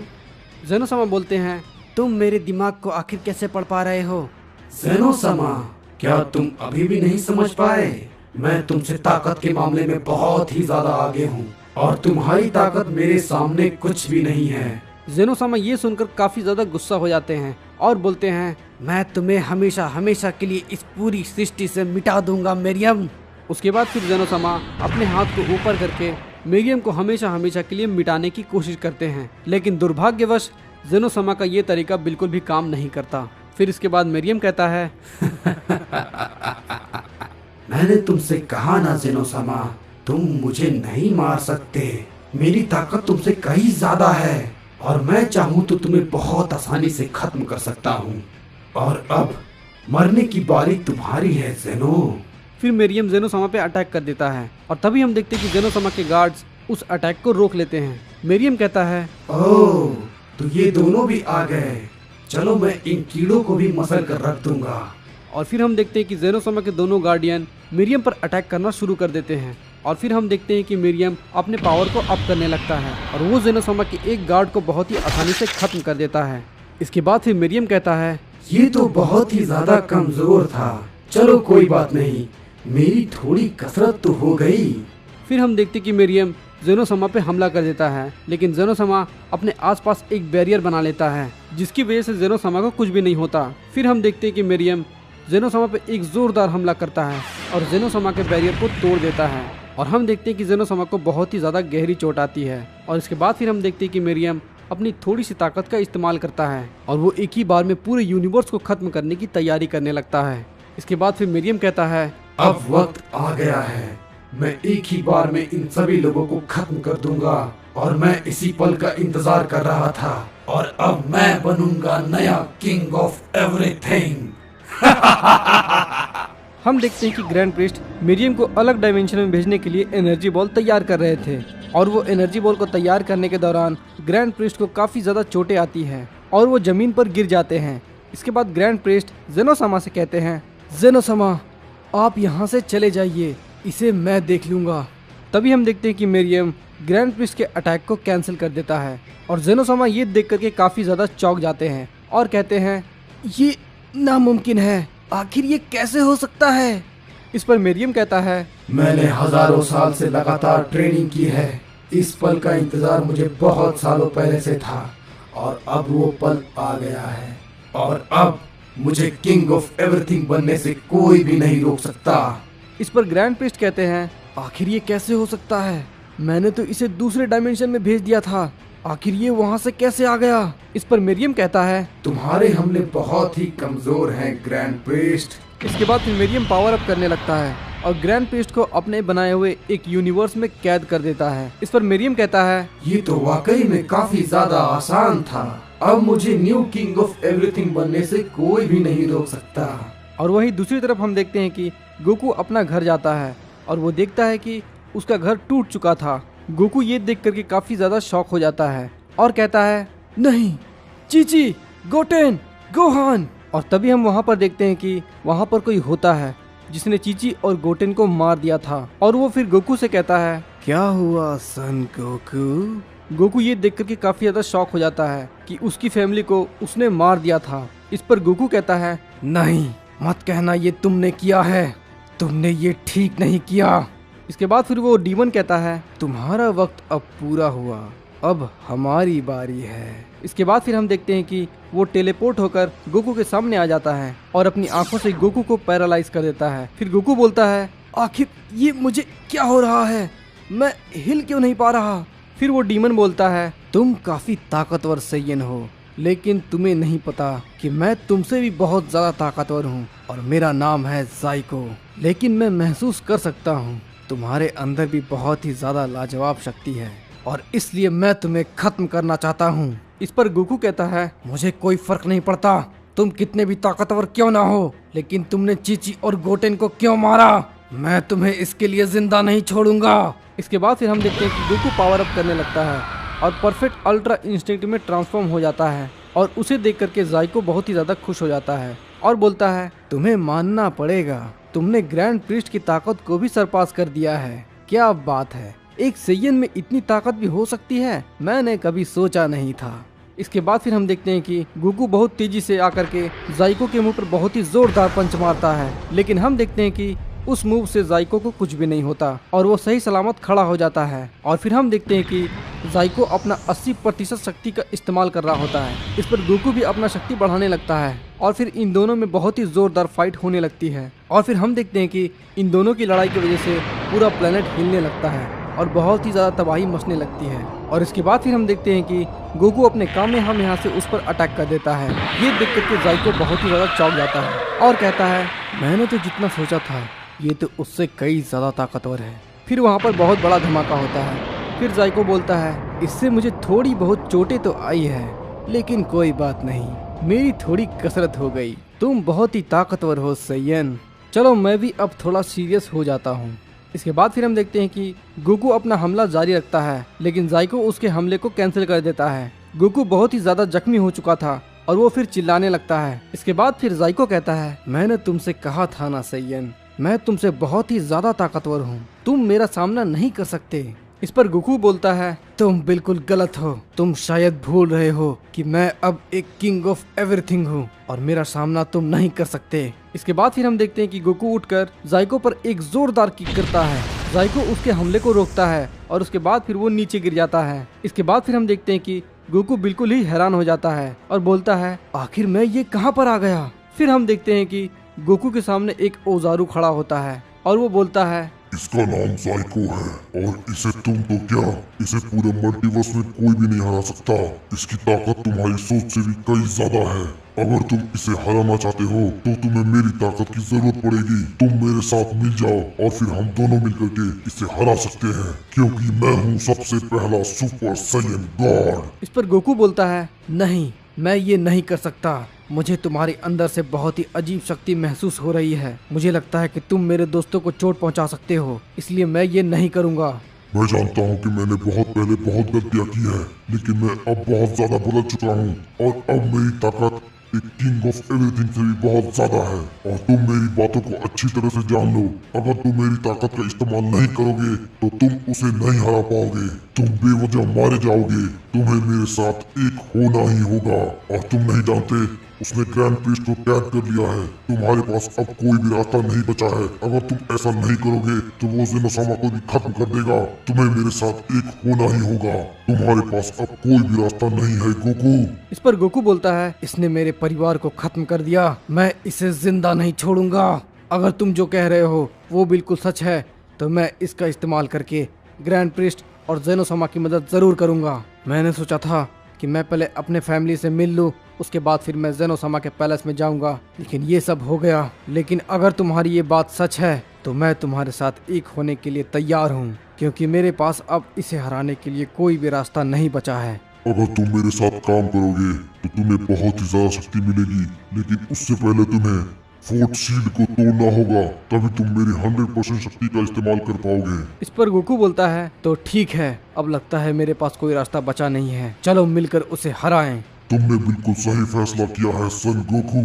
जेनोसामा बोलते हैं, तुम मेरे दिमाग को आखिर कैसे पढ़ पा रहे हो? जेनोसामा, क्या तुम अभी भी नहीं समझ पाए? मैं तुमसे ताकत के मामले में बहुत ही ज्यादा आगे हूँ और तुम्हारी ताकत मेरे सामने कुछ भी नहीं है। जेनोसामा ये सुनकर काफी ज्यादा गुस्सा हो जाते हैं और बोलते हैं, मैं तुम्हें हमेशा हमेशा के लिए इस पूरी सृष्टि से मिटा दूंगा मिरियम। उसके बाद फिर जेनोसामा अपने हाथ को ऊपर करके मिरियम को हमेशा हमेशा के लिए मिटाने की कोशिश करते हैं, लेकिन दुर्भाग्यवश जेनोसामा का ये तरीका बिल्कुल भी काम नहीं करता। फिर इसके बाद मिरियम कहता है, मैंने तुमसे कहा ना जेनोसामा, तुम मुझे नहीं मार सकते। मेरी ताकत तुमसे कहीं ज्यादा है और मैं चाहूँ तो तुम्हें बहुत आसानी से खत्म कर सकता हूँ। और अब मरने की बारी तुम्हारी है जेनो। फिर मिरियम जेनोसामा पे अटैक कर देता है और तभी हम देखते हैं कि जेनोसामा के गार्ड्स उस अटैक को रोक लेते हैं। मिरियम कहता है, ओह, तो ये दोनों भी आ गए, चलो मैं इन कीड़ों को भी मसल कर रख दूंगा। और फिर हम देखते हैं कि जेनोसामा के दोनों गार्डियन मिरियम पर अटैक करना शुरू कर देते हैं। और फिर हम देखते हैं कि मिरियम अपने पावर को अप करने लगता है और वो जेनोसामा के एक गार्ड को बहुत ही आसानी से खत्म कर देता है। इसके बाद फिर मिरियम कहता है, ये तो बहुत ही ज्यादा कमजोर था, चलो कोई बात नहीं, मेरी थोड़ी कसरत तो हो गई। फिर हम देखते कि मिरियम जेनोसामा पे हमला कर देता है, लेकिन जेनोसामा अपने आसपास एक बैरियर बना लेता है, जिसकी वजह से जेनोसामा को कुछ भी नहीं होता। फिर हम देखते कि मिरियम जेनोसामा पे एक जोरदार हमला करता है और जेनोसामा के बैरियर को तोड़ देता है। और हम देखते हैं कि जेनोसामा को बहुत ही ज्यादा गहरी चोट आती है। और इसके बाद फिर हम देखते हैं कि मिरियम अपनी थोड़ी सी ताकत का इस्तेमाल करता है और वो एक ही बार में पूरे यूनिवर्स को खत्म करने की तैयारी करने लगता है। इसके बाद फिर मिरियम कहता है, अब वक्त आ गया है, मैं एक ही बार में इन सभी लोगों को खत्म कर दूंगा और मैं इसी पल का इंतजार कर रहा था और अब मैं बनूंगा नया किंग ऑफ एवरीथिंग। हम देखते हैं कि ग्रैंड प्रिस्ट मिरियम को अलग डायमेंशन में भेजने के लिए एनर्जी बॉल तैयार कर रहे थे और वो एनर्जी बॉल को तैयार करने के दौरान ग्रैंड प्रिस्ट को काफी ज्यादा चोटें आती हैं और वो जमीन पर गिर जाते हैं। इसके बाद ग्रैंड प्रिस्ट जेनोसामा से कहते हैं, जेनोसामा आप यहाँ से चले जाइए, इसे मैं देख लूंगा। तभी हम देखते हैं कि मिरियम ग्रैंड प्रिस्ट के अटैक को कैंसिल कर देता है और जेनोसामा ये देख करके काफी ज्यादा चौंक जाते हैं और कहते हैं, ये नामुमकिन है, आखिर ये कैसे हो सकता है। इस पर मिरियम कहता है, मैंने हजारों साल से लगातार ट्रेनिंग की है, इस पल का इंतजार मुझे बहुत सालों पहले से था और अब वो पल आ गया है और अब मुझे किंग ऑफ एवरीथिंग बनने से कोई भी नहीं रोक सकता। इस पर ग्रैंड प्रिस्ट कहते हैं, आखिर ये कैसे हो सकता है, मैंने तो इसे दूसरे डायमेंशन में भेज दिया था, आखिर ये वहाँ से कैसे आ गया। इस पर मिरियम कहता है, तुम्हारे हमले बहुत ही कमजोर हैं ग्रैंड प्रिस्ट। इसके बाद फिर मिरियम पावर अप करने लगता है और ग्रैंड प्रिस्ट को अपने बनाए हुए एक यूनिवर्स में कैद कर देता है। इस पर मिरियम कहता है, ये तो वाकई में काफी ज्यादा आसान था, अब मुझे न्यू किंग ऑफ एवरीथिंग बनने से कोई भी नहीं रोक सकता। और वहीं दूसरी तरफ हम देखते हैं कि गोकू अपना घर जाता है और वो देखता है कि उसका घर टूट चुका था। गोकू ये देख करके काफी ज्यादा शॉक हो जाता है और कहता है, नहीं, चीची, गोटेन, गोहान। और तभी हम वहाँ पर देखते हैं कि वहाँ पर कोई होता है जिसने चीची और गोटेन को मार दिया था और वो फिर गोकू से कहता है, क्या हुआ सन गोकू। गोकू ये देख करके काफी ज्यादा शॉक हो जाता है कि उसकी फैमिली को उसने मार दिया था। इस पर गोकू कहता है, नहीं, मत कहना ये तुमने किया है, तुमने ये ठीक नहीं किया। इसके बाद फिर वो डीमन कहता है, तुम्हारा वक्त अब पूरा हुआ, अब हमारी बारी है। इसके बाद फिर हम देखते हैं कि वो टेलीपोर्ट होकर गोकू के सामने आ जाता है और अपनी आंखों से गोकू को पैरालाइज कर देता है। फिर गोकू बोलता है, आखिर ये मुझे क्या हो रहा है, मैं हिल क्यों नहीं पा रहा। फिर वो डीमन बोलता है, तुम काफी ताकतवर सैयन हो, लेकिन तुम्हें नहीं पता कि मैं तुमसे भी बहुत ज्यादा ताकतवर हूँ और मेरा नाम है जाइको। लेकिन मैं महसूस कर सकता हूँ तुम्हारे अंदर भी बहुत ही ज्यादा लाजवाब शक्ति है और इसलिए मैं तुम्हें खत्म करना चाहता हूँ। इस पर गोकू कहता है, मुझे कोई फर्क नहीं पड़ता तुम कितने भी ताकतवर क्यों ना हो, लेकिन तुमने चीची और गोटेन को क्यों मारा, मैं तुम्हें इसके लिए जिंदा नहीं छोड़ूंगा। इसके बाद फिर हम देखते हैं कि गोकू पावर अप करने लगता है और परफेक्ट अल्ट्रा इंस्टिंक्ट में ट्रांसफॉर्म हो जाता है और उसे देख करके जाइको बहुत ही ज्यादा खुश हो जाता है और बोलता है, तुम्हें मानना पड़ेगा, तुमने ग्रैंड प्रिस्ट की ताकत को भी सरपास कर दिया है। क्या बात है, एक सैयन में इतनी ताकत भी हो सकती है, मैंने कभी सोचा नहीं था। इसके बाद फिर हम देखते हैं कि गोकू बहुत तेजी से आकर के जाइको के मुंह पर बहुत ही जोरदार पंच मारता है, लेकिन हम देखते हैं कि उस मूव से जाइको को कुछ भी नहीं होता और वो सही सलामत खड़ा हो जाता है। और फिर हम देखते हैं कि जाइको अपना 80% शक्ति का इस्तेमाल कर रहा होता है। इस पर गोकू भी अपना शक्ति बढ़ाने लगता है और फिर इन दोनों में बहुत ही जोरदार फाइट होने लगती है। और फिर हम देखते हैं कि इन दोनों की लड़ाई की वजह से पूरा प्लेनेट हिलने लगता है और बहुत ही ज्यादा तबाही मचने लगती है। और इसके बाद फिर हम देखते हैं कि गोकू अपने कामेहामेहा से उस पर अटैक कर देता है। ये देख करके जाइको बहुत ही ज्यादा चौंक जाता है और कहता है, मैंने तो जितना सोचा था ये तो उससे कई ज्यादा ताकतवर है। फिर वहाँ पर बहुत बड़ा धमाका होता है। फिर जाइको बोलता है, इससे मुझे थोड़ी बहुत चोटें तो आई है, लेकिन कोई बात नहीं, मेरी थोड़ी कसरत हो गई। तुम बहुत ही ताकतवर हो सैयन, चलो मैं भी अब थोड़ा सीरियस हो जाता हूँ। इसके बाद फिर हम देखते हैं कि गोकू अपना हमला जारी रखता है, लेकिन जाइको उसके हमले को कैंसिल कर देता है। गोकू बहुत ही ज्यादा जख्मी हो चुका था और वो फिर चिल्लाने लगता है। इसके बाद फिर जाइको कहता है, मैंने तुमसे कहा था ना सैयन, मैं तुमसे बहुत ही ज्यादा ताकतवर हूँ, तुम मेरा सामना नहीं कर सकते। इस पर गोकू बोलता है, तुम बिल्कुल गलत हो, तुम शायद भूल रहे हो कि मैं अब एक किंग ऑफ एवरीथिंग हूँ और मेरा सामना तुम नहीं कर सकते। इसके बाद फिर हम देखते हैं कि गोकू उठकर जाइको पर एक जोरदार किक करता है। जाइको उसके हमले को रोकता है और उसके बाद फिर वो नीचे गिर जाता है। इसके बाद फिर हम देखते हैं कि गोकू बिल्कुल ही हैरान हो जाता है और बोलता है, आखिर मैं ये कहाँ पर आ गया। फिर हम देखते हैं कि गोकू के सामने एक औजारू खड़ा होता है और वो बोलता है, इसका नाम जाइको है और इसे तुम तो क्या, इसे पूरे मल्टीवर्स में कोई भी नहीं हरा सकता। इसकी ताकत तुम्हारी सोच से भी कई ज्यादा है। अगर तुम इसे हराना चाहते हो तो तुम्हें मेरी ताकत की जरूरत पड़ेगी। तुम मेरे साथ मिल जाओ और फिर हम दोनों मिलकर के इसे हरा सकते हैं, क्योंकि मैं हूँ सबसे पहला सुपर सैयन गॉड। इस पर गोकू बोलता है, नहीं, मैं ये नहीं कर सकता, मुझे तुम्हारे अंदर से बहुत ही अजीब शक्ति महसूस हो रही है। मुझे लगता है कि तुम मेरे दोस्तों को चोट पहुंचा सकते हो, इसलिए मैं ये नहीं करूंगा। मैं जानता हूँ कि मैंने बहुत पहले बहुत गलतियाँ की है, लेकिन मैं अब बहुत ज्यादा बदल चुका हूँ और अब मेरी ताकत एक किंग ऑफ एवरीथिंग से भी बहुत ज्यादा है। और तुम मेरी बातों को अच्छी तरह से जान लो, अगर तुम मेरी ताकत का इस्तेमाल नहीं करोगे तो तुम उसे नहीं हरा पाओगे। तुम बेवजह मारे जाओगे। तुम्हें मेरे साथ एक होना ही होगा। और तुम नहीं जानते, उसने ग्रैंड प्रीस्ट को कैद कर लिया है। तुम्हारे पास अब कोई भी रास्ता नहीं बचा है। अगर तुम ऐसा नहीं करोगे तो वो ज़ेनोसामा को भी खत्म कर देगा। तुम्हें मेरे साथ एक होना ही होगा। तुम्हारे पास अब कोई भी रास्ता नहीं है गोकू। इस पर गोकू बोलता है, इसने मेरे परिवार को खत्म कर दिया, मैं इसे जिंदा नहीं छोड़ूंगा। अगर तुम जो कह रहे हो वो बिल्कुल सच है तो मैं इसका इस्तेमाल करके ग्रैंड प्रीस्ट और ज़ेनोसामा की मदद जरूर करूंगा। मैंने सोचा था कि मैं पहले अपने फैमिली से मिल लूं, उसके बाद फिर मैं ज़ेनोसामा के पैलेस में जाऊंगा, लेकिन ये सब हो गया। लेकिन अगर तुम्हारी ये बात सच है तो मैं तुम्हारे साथ एक होने के लिए तैयार हूँ, क्योंकि मेरे पास अब इसे हराने के लिए कोई भी रास्ता नहीं बचा है। अगर तुम मेरे साथ काम करोगे तो तुम्हें बहुत ही ज्यादा शक्ति मिलेगी, लेकिन उससे पहले तुम्हें फोर्ट शील्ड को तोड़ना होगा, तभी तुम मेरी 100% शक्ति का इस्तेमाल कर पाओगे। इस पर गोकू बोलता है, तो ठीक है, अब लगता है मेरे पास कोई रास्ता बचा नहीं है, चलो मिलकर उसे हराएं। तुमने बिल्कुल सही फैसला किया है सन गोकू,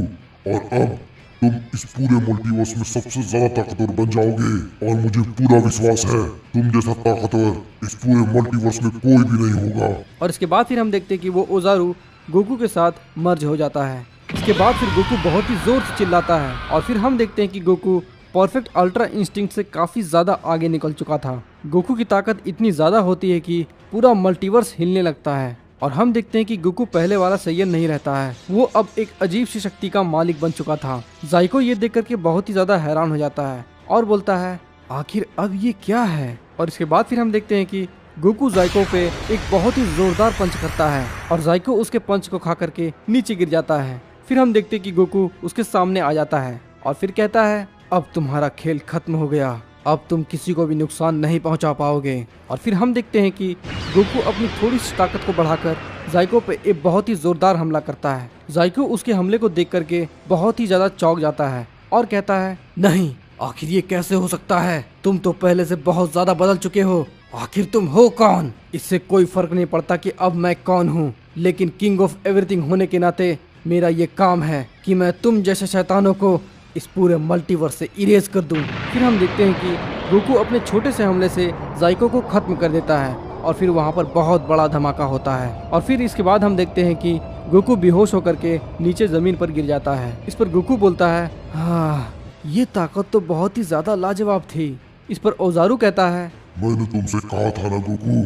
और अब तुम इस पूरे मल्टीवर्स में सबसे ज्यादा ताकतवर बन जाओगे। और मुझे पूरा विश्वास है तुम जैसा ताकतवर इस पूरे मल्टीवर्स में कोई भी नहीं होगा। और इसके बाद फिर हम देखते हैं कि वो ओजारू गोकू के साथ मर्ज हो जाता है। इसके बाद फिर गोकू बहुत ही जोर से चिल्लाता है और फिर हम देखते हैं कि गोकू परफेक्ट अल्ट्रा इंस्टिंक्ट से काफी ज्यादा आगे निकल चुका था। गोकू की ताकत इतनी ज्यादा होती है कि पूरा मल्टीवर्स हिलने लगता है। और हम देखते हैं कि गोकू पहले वाला सैयन नहीं रहता है, वो अब एक अजीब सी शक्ति का मालिक बन चुका था। जाइको ये देख करके बहुत ही ज्यादा हैरान हो जाता है और बोलता है, आखिर अब ये क्या है। और इसके बाद फिर हम देखते हैं कि गोकू जाइको पे एक बहुत ही जोरदार पंच करता है और जाइको उसके पंच को खा करके नीचे गिर जाता है। फिर हम देखते हैं कि गोकू उसके सामने आ जाता है और फिर कहता है, अब तुम्हारा खेल खत्म हो गया, अब तुम किसी को भी नुकसान नहीं पहुंचा पाओगे। और फिर हम देखते हैं कि गोकू अपनी थोड़ी सी ताकत को बढ़ाकर जाइको पे एक बहुत ही जोरदार हमला करता है। जाइको उसके हमले को देख करके बहुत ही ज्यादा चौंक जाता है और कहता है, नहीं, आखिर ये कैसे हो सकता है, तुम तो पहले से बहुत ज्यादा बदल चुके हो, आखिर तुम हो कौन। इससे कोई फर्क नहीं पड़ता कि अब मैं कौन हूँ, लेकिन किंग ऑफ एवरीथिंग होने के नाते मेरा ये काम है कि मैं तुम जैसे शैतानों को इस पूरे मल्टीवर्स से इरेज कर दूं। फिर हम देखते हैं कि गोकू अपने छोटे से हमले से जाइको को खत्म कर देता है और फिर वहाँ पर बहुत बड़ा धमाका होता है। और फिर इसके बाद हम देखते हैं कि गोकू बेहोश होकर के नीचे जमीन पर गिर जाता है। इस पर गोकू बोलता है, हाँ, ये ताकत तो बहुत ही ज्यादा लाजवाब थी। इस पर ओजारू कहता है, मैंने तुमसे कहा था ना गोकू,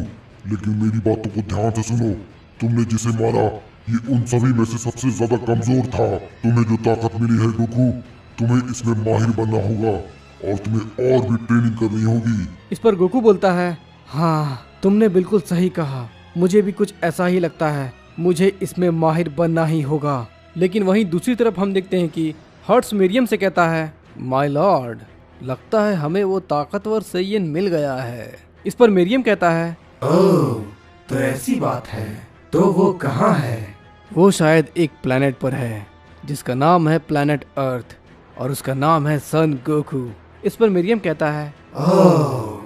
लेकिन मेरी बातों को ध्यान से सुनो। तुमने जिसे मारा ये उन सभी में से सबसे ज्यादा कमजोर था। तुम्हें जो ताकत मिली है गोकू, तुम्हें इसमें माहिर बनना होगा और तुम्हें और भी ट्रेनिंग करनी होगी। इस पर गोकू बोलता है, हाँ, तुमने बिल्कुल सही कहा, मुझे भी कुछ ऐसा ही लगता है, मुझे इसमें माहिर बनना ही होगा। लेकिन वहीं दूसरी तरफ हम देखते हैं कि हर्ट्स मिरियम से कहता है, माय लॉर्ड, लगता है हमें वो ताकतवर सैयन मिल गया है। इस पर मिरियम कहता है, ओह, तो ऐसी बात है, तो वो कहाँ है? वो शायद एक प्लेनेट पर है जिसका नाम है प्लेनेट अर्थ और उसका नाम है सन गोकू। इस पर मिरियम कहता है, ओह,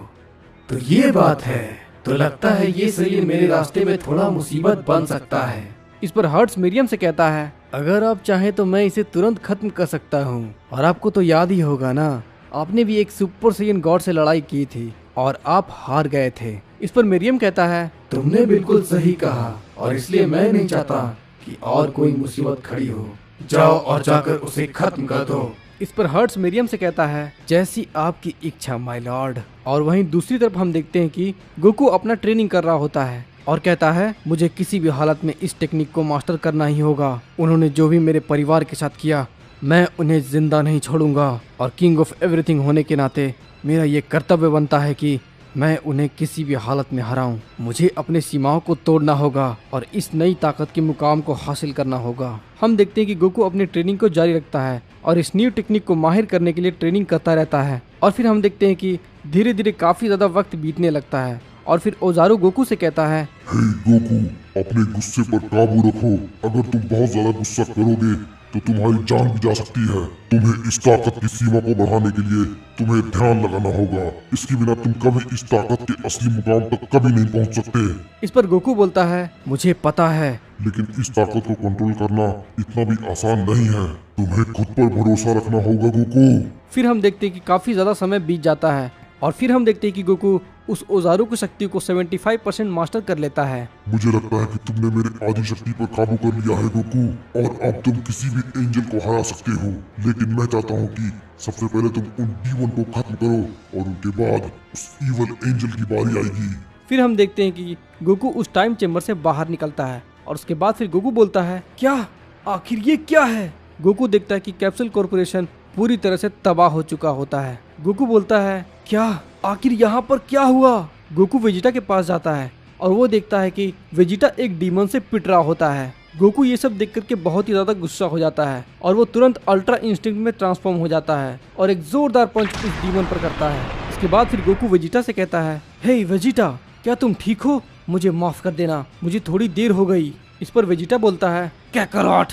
तो ये बात है, तो लगता है ये सैयन मेरे रास्ते में थोड़ा मुसीबत बन सकता है। इस पर हर्ट्स मिरियम से कहता है, अगर आप चाहें तो मैं इसे तुरंत खत्म कर सकता हूँ। और आपको तो याद ही होगा ना, आपने भी एक सुपर सैयन गॉड से लड़ाई की थी और आप हार गए थे। इस पर मिरियम कहता है, तुमने बिल्कुल सही कहा और इसलिए मैं नहीं चाहता कि और कोई मुसीबत खड़ी हो। जाओ और जाकर उसे खत्म कर दो। इस पर हर्ट्स मिरियम से कहता है, जैसी आपकी इच्छा माय लॉर्ड। और वहीं दूसरी तरफ हम देखते हैं कि गोकू अपना ट्रेनिंग कर रहा होता है और कहता है, मुझे किसी भी हालत में इस टेक्निक को मास्टर करना ही होगा। उन्होंने जो भी मेरे परिवार के साथ किया, मैं उन्हें जिंदा नहीं छोड़ूंगा। और किंग ऑफ एवरीथिंग होने के नाते मेरा ये कर्तव्य बनता है कि मैं उन्हें किसी भी हालत में हराऊं। मुझे अपने सीमाओं को तोड़ना होगा और इस नई ताकत के मुकाम को हासिल करना होगा। हम देखते हैं कि गोकू अपनी ट्रेनिंग को जारी रखता है और इस न्यू टेक्निक को माहिर करने के लिए ट्रेनिंग करता रहता है। और फिर हम देखते हैं कि धीरे धीरे काफी ज्यादा वक्त बीतने लगता है और फिर ओजारू गोकू से कहता है, हे गोकू, अपने गुस्से पर काबू रखो। अगर तुम बहुत ज्यादा गुस्सा करोगे तो तुम्हारी जान भी जा सकती है। तुम्हें इस ताकत की सीमा को बढ़ाने के लिए तुम्हें ध्यान लगाना होगा। इसके बिना तुम कभी इस ताकत के असली मुकाम तक कभी नहीं पहुंच सकते। इस पर गोकू बोलता है, मुझे पता है। लेकिन इस ताकत को कंट्रोल करना इतना भी आसान नहीं है। तुम्हें खुद पर भरोसा रखना होगा गोकू। फिर हम देखते हैं कि काफी ज्यादा समय बीत जाता है और फिर हम देखते हैं कि गोकू उस ओजारू की शक्ति को 75% मास्टर कर लेता है। मुझे लगता है कि तुमने मेरे आदि शक्ति पर काबू कर लिया है गोकू, और अब तुम किसी भी एंजल को हरा सकते हो। लेकिन मैं चाहता हूँ कि सबसे पहले तुम उन डीमन को खत्म करो और उनके बाद उस ईवल एंजल की बारी आएगी। फिर हम देखते हैं कि गोकू उस टाइम चेम्बर से बाहर निकलता है और उसके बाद फिर गोकू बोलता है, क्या आखिर ये क्या है? गोकू देखता है कि कैप्सूल कॉर्पोरेशन पूरी तरह से तबाह हो चुका होता है। गोकू बोलता है, क्या आखिर यहाँ पर क्या हुआ? गोकू वेजिटा के पास जाता है और वो देखता है कि वेजिटा एक डीमन से पिट रहा होता है। गोकू ये सब देख करके बहुत ही ज्यादा गुस्सा हो जाता है और वो तुरंत अल्ट्रा इंस्टिंक्ट में ट्रांसफॉर्म हो जाता है और एक जोरदार पंच उस डीमन पर करता है। इसके बाद फिर गोकू वेजिटा से कहता है, हे वेजिटा, क्या तुम ठीक हो? मुझे माफ कर देना, मुझे थोड़ी देर हो गई। इस पर वेजिटा बोलता है, काकारोट,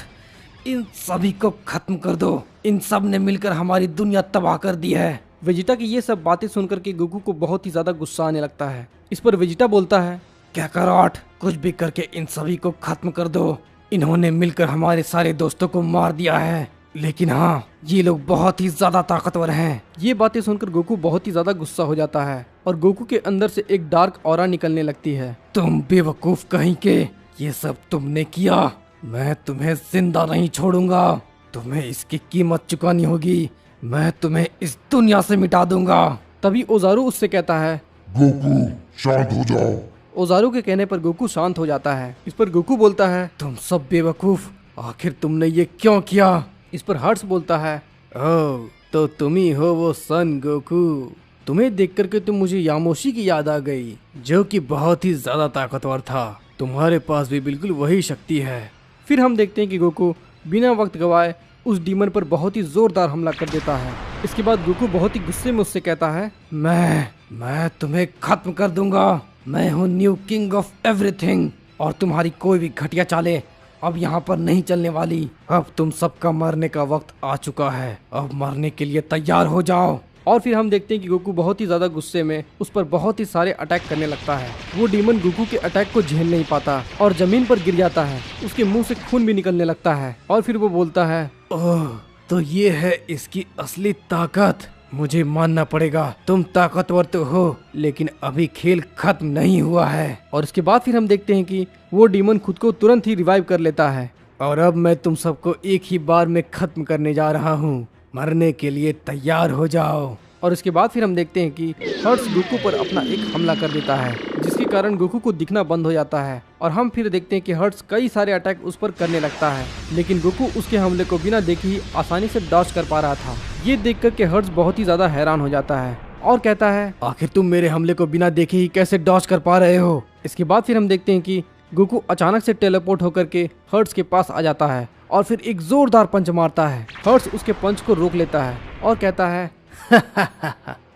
इन सभी को खत्म कर दो। इन सब ने मिलकर हमारी दुनिया तबाह कर दी है। वेजिटा की ये सब बातें सुनकर के गोकू को बहुत ही ज्यादा गुस्सा आने लगता है। इस पर वेजिटा बोलता है, काकारोट, कुछ भी करके इन सभी को खत्म कर दो। इन्होंने मिलकर हमारे सारे दोस्तों को मार दिया है, लेकिन हाँ, ये लोग बहुत ही ज्यादा ताकतवर हैं। ये बातें सुनकर गोकू बहुत ही ज्यादा गुस्सा हो जाता है और गोकू के अंदर से एक डार्क ऑरा निकलने लगती है। तुम बेवकूफ कहीं के, ये सब तुमने किया। मैं तुम्हें जिंदा नहीं छोड़ूंगा। तुम्हें इसकी कीमत चुकानी होगी। मैं तुम्हें इस दुनिया से मिटा दूंगा। तभी ओजारू उससे कहता है, गोकू शांत हो जाओ। ओजारू के कहने पर गोकू शांत हो जाता है। इस पर गोकू बोलता है, तुम सब बेवकूफ, आखिर तुमने ये क्यों किया? इस पर हर्ष बोलता है, ओह, तो तुम ही हो वो सन गोकू। तुम्हें देख करके तो मुझे यामोशी की याद आ गई, जो कि बहुत ही ज्यादा ताकतवर था। तुम्हारे पास भी बिल्कुल वही शक्ति है। फिर हम देखते हैं कि गोकू बिना वक्त गवाए उस डीमन पर बहुत ही जोरदार हमला कर देता है। इसके बाद गोकू बहुत ही गुस्से में उससे कहता है, मैं तुम्हें खत्म कर दूंगा। मैं हूँ न्यू किंग ऑफ एवरीथिंग, और तुम्हारी कोई भी घटिया चालें अब यहाँ पर नहीं चलने वाली। अब तुम सबका मरने का वक्त आ चुका है। अब मरने के लिए तैयार हो जाओ। और फिर हम देखते हैं कि गोकू बहुत ही ज्यादा गुस्से में उस पर बहुत ही सारे अटैक करने लगता है। वो डीमन गोकू के अटैक को झेल नहीं पाता और जमीन पर गिर जाता है। उसके मुंह से खून भी निकलने लगता है और फिर वो बोलता है, ओह, तो ये है इसकी असली ताकत। मुझे मानना पड़ेगा, तुम ताकतवर तो हो, लेकिन अभी खेल खत्म नहीं हुआ है। और इसके बाद फिर हम देखते हैं कि वो डीमन खुद को तुरंत ही रिवाइव कर लेता है। और अब मैं तुम सबको एक ही बार में खत्म करने जा रहा हूँ। मरने के लिए तैयार हो जाओ। और इसके बाद फिर हम देखते हैं कि हर्ष गोकू पर अपना एक हमला कर देता है, जिसके कारण गोकू को दिखना बंद हो जाता है। और हम फिर देखते हैं कि हर्ष कई सारे अटैक उस पर करने लगता है, लेकिन गोकू उसके हमले को बिना देखे ही आसानी से डॉज कर पा रहा था। ये देख कर के हर्ष बहुत ही ज्यादा हैरान हो जाता है और कहता है, आखिर तुम मेरे हमले को बिना देखे ही कैसे डॉज कर पा रहे हो? इसके बाद फिर हम देखते हैं कि गोकू अचानक से टेलीपोर्ट होकर के हर्ष के पास आ जाता है और फिर एक जोरदार पंच मारता है। हर्ष उसके पंच को रोक लेता है और कहता है,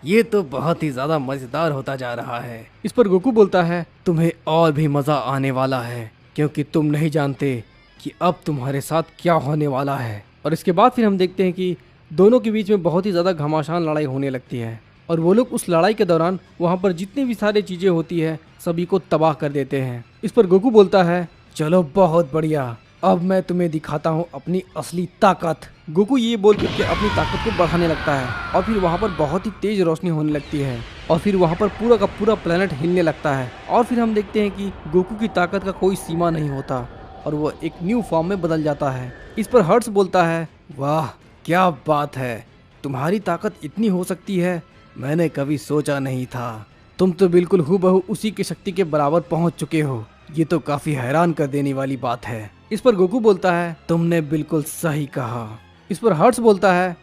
ये तो बहुत ही ज्यादा मजेदार होता जा रहा है। इस पर गोकू बोलता है, तुम्हें और भी मजा आने वाला है, क्योंकि तुम नहीं जानते कि अब तुम्हारे साथ क्या होने वाला है। और इसके बाद फिर हम देखते हैं कि दोनों के बीच में बहुत ही ज्यादा घमासान लड़ाई होने लगती है और वो लोग उस लड़ाई के दौरान वहाँ पर जितनी भी सारी चीजें होती है सभी को तबाह कर देते हैं। इस पर गोकू बोलता है, चलो बहुत बढ़िया, अब मैं तुम्हें दिखाता हूँ अपनी असली ताकत। गोकू ये बोल करके अपनी ताकत को बढ़ाने लगता है और फिर वहाँ पर बहुत ही तेज रोशनी होने लगती है और फिर वहाँ पर पूरा का पूरा प्लेनेट हिलने लगता है। और फिर हम देखते हैं कि गोकू की ताकत का कोई सीमा नहीं होता और वो एक न्यू फॉर्म में बदल जाता है। इस पर हर्ष बोलता है, वाह क्या बात है, तुम्हारी ताकत इतनी हो सकती है, मैंने कभी सोचा नहीं था। तुम तो बिल्कुल हूबहू उसी की शक्ति के बराबर पहुंच चुके हो। ये तो काफी हैरान कर देने वाली बात है। इस पर गोकू बोलता है, तुमने बिल्कुल सही कहा। इस पर हर्ष बोलता है,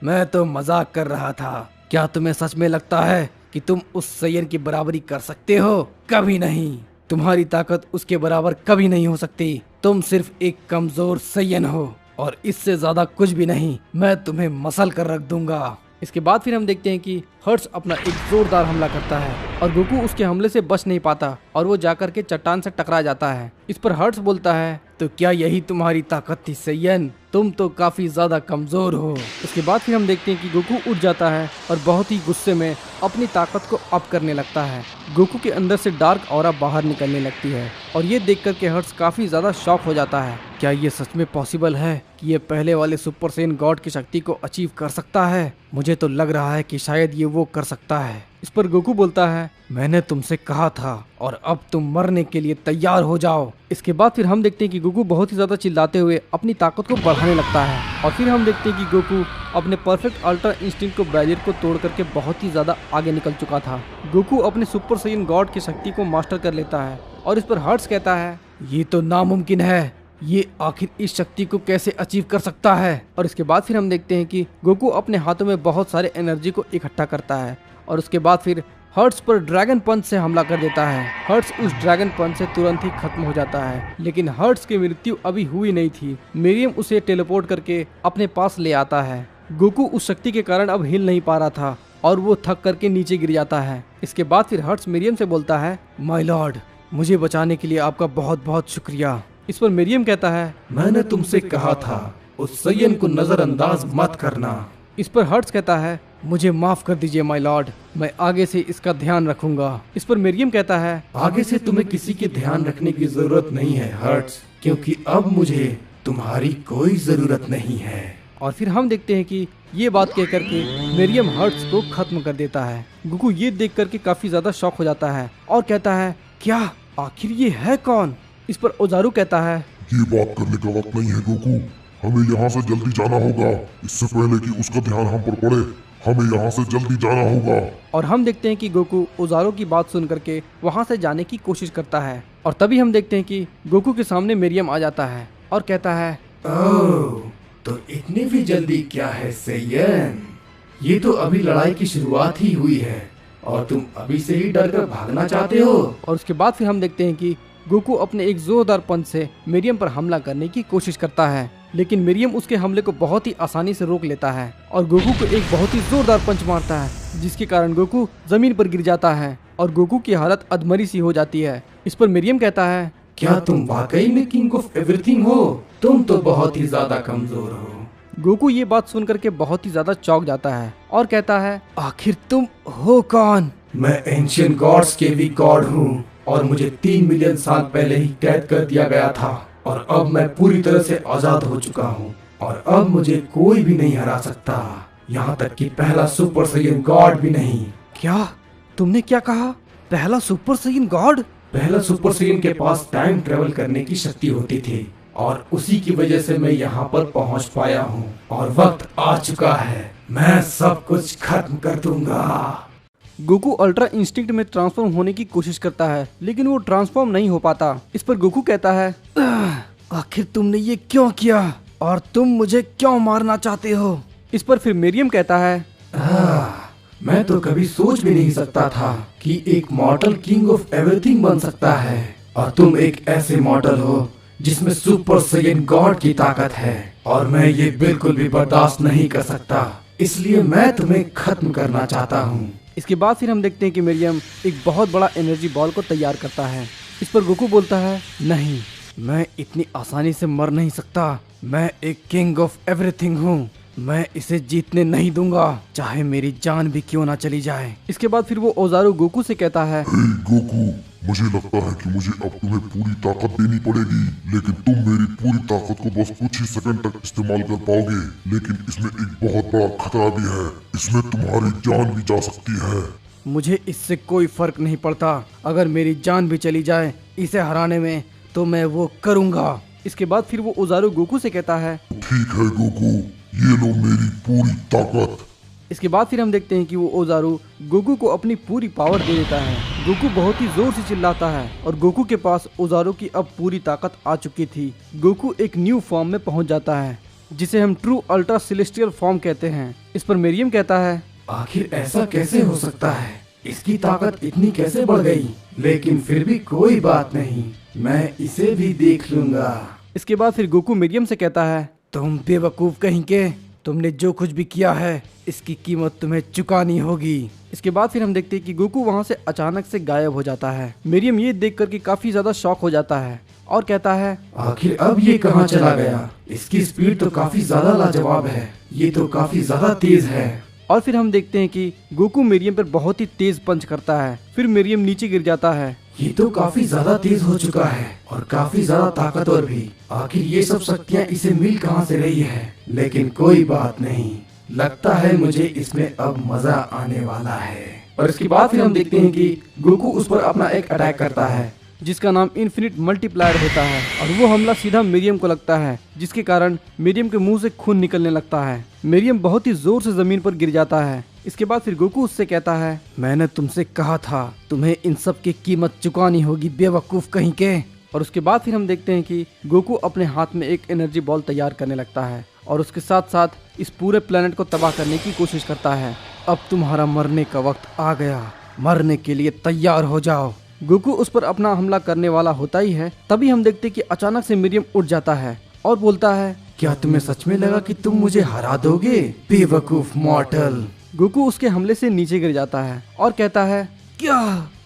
मैं तो मजाक कर रहा था। क्या तुम्हें सच में लगता है कि तुम उस सैयन की बराबरी कर सकते हो? कभी नहीं। तुम्हारी ताकत उसके बराबर कभी नहीं हो सकती। तुम सिर्फ एक कमजोर सैयन हो और इससे ज्यादा कुछ भी नहीं। मैं तुम्हें मसल कर रख दूंगा। इसके बाद फिर हम देखते हैं कि हर्ट्स अपना एक जोरदार हमला करता है और गोकू उसके हमले से बच नहीं पाता और वो जाकर के चट्टान से टकरा जाता है। इस पर हर्ट्स बोलता है, तो क्या यही तुम्हारी ताकत थी सैयन? तुम तो काफी ज्यादा कमजोर हो। उसके बाद फिर हम देखते हैं कि गोकू उठ जाता है और बहुत ही गुस्से में अपनी ताकत को अप करने लगता है। गोकू के अंदर से डार्क ऑरा बाहर निकलने लगती है और ये देख कर के हर्ट्स काफी ज्यादा शॉक हो जाता है। क्या ये सच में पॉसिबल है कि ये पहले वाले सुपर सैयन गॉड की शक्ति को अचीव कर सकता है? मुझे तो लग रहा है कि शायद ये वो कर सकता है। इस पर गोकू बोलता है, मैंने तुमसे कहा था और अब तुम मरने के लिए तैयार हो जाओ। इसके बाद फिर हम देखते हैं कि गोकू बहुत ही ज्यादा चिल्लाते हुए अपनी ताकत को बढ़ाने लगता है और फिर हम देखते हैं कि गोकू अपने परफेक्ट अल्ट्रा इंस्टिंक्ट को बैरियर को तोड़ करके बहुत ही ज्यादा आगे निकल चुका था। गोकू अपने सुपर सैयन गॉड की शक्ति को मास्टर कर लेता है और इस पर हर्ट्स कहता है, ये तो नामुमकिन है, ये आखिर इस शक्ति को कैसे अचीव कर सकता है? और इसके बाद फिर हम देखते हैं कि गोकू अपने हाथों में बहुत सारे एनर्जी को इकट्ठा करता है और उसके बाद फिर हर्ट्स पर ड्रैगन पंच से हमला कर देता है। हर्ट्स उस ड्रैगन पंच से तुरंत ही खत्म हो जाता है, लेकिन हर्ट्स की मृत्यु अभी हुई नहीं थी। मिरियम उसे टेलीपोर्ट करके अपने पास ले आता है। गोकू उस शक्ति के कारण अब हिल नहीं पा रहा था और वो थक करके नीचे गिर जाता है। इसके बाद फिर हर्ट्स मिरियम से बोलता है, माय लॉर्ड, मुझे बचाने के लिए आपका बहुत बहुत शुक्रिया। इस पर मिरियम कहता है, मैंने तुमसे कहा था उस सैयन को नजरअंदाज मत करना। इस पर हर्ट्स कहता है, मुझे माफ कर दीजिए माय लॉर्ड, मैं आगे से इसका ध्यान रखूंगा। इस पर मिरियम कहता है, आगे से तुम्हें किसी के ध्यान रखने की जरूरत नहीं है हर्ट्स, क्योंकि अब मुझे तुम्हारी कोई जरूरत नहीं है। और फिर हम देखते हैं कि ये बात कह करके मिरियम हर्ट्स को खत्म कर देता है। गोकू ये देख करके काफी ज्यादा शॉक हो जाता है और कहता है, क्या आखिर ये है कौन? इस पर ओजारू कहता है, ये बात करने का वक्त नहीं है गोकू, हमें यहाँ से जल्दी जाना होगा। इससे पहले कि उसका ध्यान हम पर पड़े, हमें यहाँ से जल्दी जाना होगा। और हम देखते हैं कि गोकू ओजारू की बात सुन करके वहाँ से जाने की कोशिश करता है और तभी हम देखते हैं कि गोकू के सामने मिरियम आ जाता है और कहता है, ओह, तो इतनी भी जल्दी क्या है सैयन? ये तो अभी लड़ाई की शुरुआत ही हुई है और तुम अभी से ही डर कर भागना चाहते हो। और उसके बाद फिर हम देखते हैं कि गोकू अपने एक जोरदार पंच से मिरियम पर हमला करने की कोशिश करता है, लेकिन मिरियम उसके हमले को बहुत ही आसानी से रोक लेता है और गोकू को एक बहुत ही जोरदार पंच मारता है, जिसके कारण गोकू जमीन पर गिर जाता है और गोकू की हालत अधमरी सी हो जाती है। इस पर मिरियम कहता है, क्या तुम वाकई में किंग ऑफ एवरीथिंग हो? तुम तो बहुत ही ज्यादा कमजोर हो। गोकू ये बात सुन करके बहुत ही ज्यादा चौंक जाता है और कहता है, आखिर तुम हो कौन? मैं एंशियंट गॉड्स के भी गॉड हूँ और मुझे 3 मिलियन साल पहले ही कैद कर दिया गया था और अब मैं पूरी तरह से आजाद हो चुका हूँ और अब मुझे कोई भी नहीं हरा सकता, यहाँ तक कि पहला सुपर सैयन गॉड भी नहीं। क्या तुमने क्या कहा? पहला सुपर सैयन गॉड? पहला सुपर सैयन के पास टाइम ट्रेवल करने की शक्ति होती थी और उसी की वजह से मैं यहाँ पर पहुँच पाया हूँ और वक्त आ चुका है, मैं सब कुछ खत्म कर दूंगा। गोकू अल्ट्रा इंस्टिंक्ट में ट्रांसफॉर्म होने की कोशिश करता है, लेकिन वो ट्रांसफॉर्म नहीं हो पाता। इस पर गोकू कहता है, आखिर तुमने ये क्यों किया और तुम मुझे क्यों मारना चाहते हो? इस पर फिर मिरियम कहता है, मैं तो कभी सोच भी नहीं सकता था कि एक मॉर्टल किंग ऑफ एवरीथिंग बन सकता है और तुम एक ऐसे मॉर्टल हो जिसमें सुपर सैयन गॉड की ताकत है और मैं ये बिल्कुल भी बर्दाश्त नहीं कर सकता, इसलिए मैं तुम्हें खत्म करना चाहता हूँ। इसके बाद फिर हम देखते हैं कि मिरियम एक बहुत बड़ा एनर्जी बॉल को तैयार करता है। इस पर गोकू बोलता है, नहीं, मैं इतनी आसानी से मर नहीं सकता, मैं एक किंग ऑफ एवरीथिंग हूँ, मैं इसे जीतने नहीं दूंगा, चाहे मेरी जान भी क्यों ना चली जाए। इसके बाद फिर वो ओजारू गोकू से कहता है, गोकू, मुझे लगता है कि मुझे अब तुम्हें पूरी ताकत देनी पड़ेगी, लेकिन तुम मेरी पूरी ताकत को बस कुछ ही सेकंड तक इस्तेमाल कर पाओगे, लेकिन इसमें एक बहुत बड़ा खतरा भी है, इसमें तुम्हारी जान भी जा सकती है। मुझे इससे कोई फर्क नहीं पड़ता, अगर मेरी जान भी चली जाए इसे हराने में तो मैं वो करूंगा। इसके बाद फिर वो ओजारू गोकू से कहता है, ठीक है गोकू, ये लो मेरी पूरी ताकत। इसके बाद फिर हम देखते हैं कि वो ओजारू गोकू को अपनी पूरी पावर दे देता है। गोकू बहुत ही जोर से चिल्लाता है और गोकू के पास ओजारू की अब पूरी ताकत आ चुकी थी। गोकू एक न्यू फॉर्म में पहुंच जाता है, जिसे हम ट्रू अल्ट्रा सेलेस्टियल फॉर्म कहते हैं। इस पर मिरियम कहता है, आखिर ऐसा कैसे हो सकता है, इसकी ताकत इतनी कैसे बढ़ गई? लेकिन फिर भी कोई बात नहीं, मैं इसे भी देख लूंगा। इसके बाद फिर गोकू मिरियम से कहता है, तुम बेवकूफ कहीं के, तुमने जो कुछ भी किया है इसकी कीमत तुम्हें चुकानी होगी। इसके बाद फिर हम देखते हैं कि गोकू वहाँ से अचानक से गायब हो जाता है। मिरियम ये देख कर के काफी ज्यादा शॉक हो जाता है और कहता है, आखिर अब ये कहाँ चला गया? इसकी स्पीड तो काफी ज्यादा लाजवाब है, ये तो काफी ज्यादा तेज है। और फिर हम देखते हैं कि गोकू मिरियम पर बहुत ही तेज पंच करता है। फिर मिरियम नीचे गिर जाता है। ये तो काफी ज्यादा तेज हो चुका है और काफी ज्यादा ताकतवर भी। आखिर ये सब शक्तियाँ इसे मिल कहाँ से रही है? लेकिन कोई बात नहीं, लगता है मुझे इसमें अब मजा आने वाला है। और इसके बाद फिर हम देखते हैं कि गोकू उस पर अपना एक अटैक करता है जिसका नाम इन्फिनिट मल्टीप्लायर होता है और वो हमला सीधा मिरियम को लगता है, जिसके कारण मिरियम के मुंह से खून निकलने लगता है। मिरियम बहुत ही जोर से जमीन पर गिर जाता है। इसके बाद फिर गोकू उससे कहता है, मैंने तुमसे कहा था तुम्हें इन सब की कीमत चुकानी होगी, बेवकूफ कहीं के। और उसके बाद फिर हम देखते हैं कि गोकू अपने हाथ में एक एनर्जी बॉल तैयार करने लगता है और उसके साथ साथ इस पूरे प्लेनेट को तबाह करने की कोशिश करता है। अब तुम्हारा मरने का वक्त आ गया, मरने के लिए तैयार हो जाओ। गोकू उस पर अपना हमला करने वाला होता ही है, तभी हम देखते हैं कि अचानक से मिरियम उठ जाता है और बोलता है, क्या तुम्हें सच में लगा कि तुम मुझे हरा दोगे, बेवकूफ मॉर्टल? गोकू उसके हमले से नीचे गिर जाता है और कहता है, क्या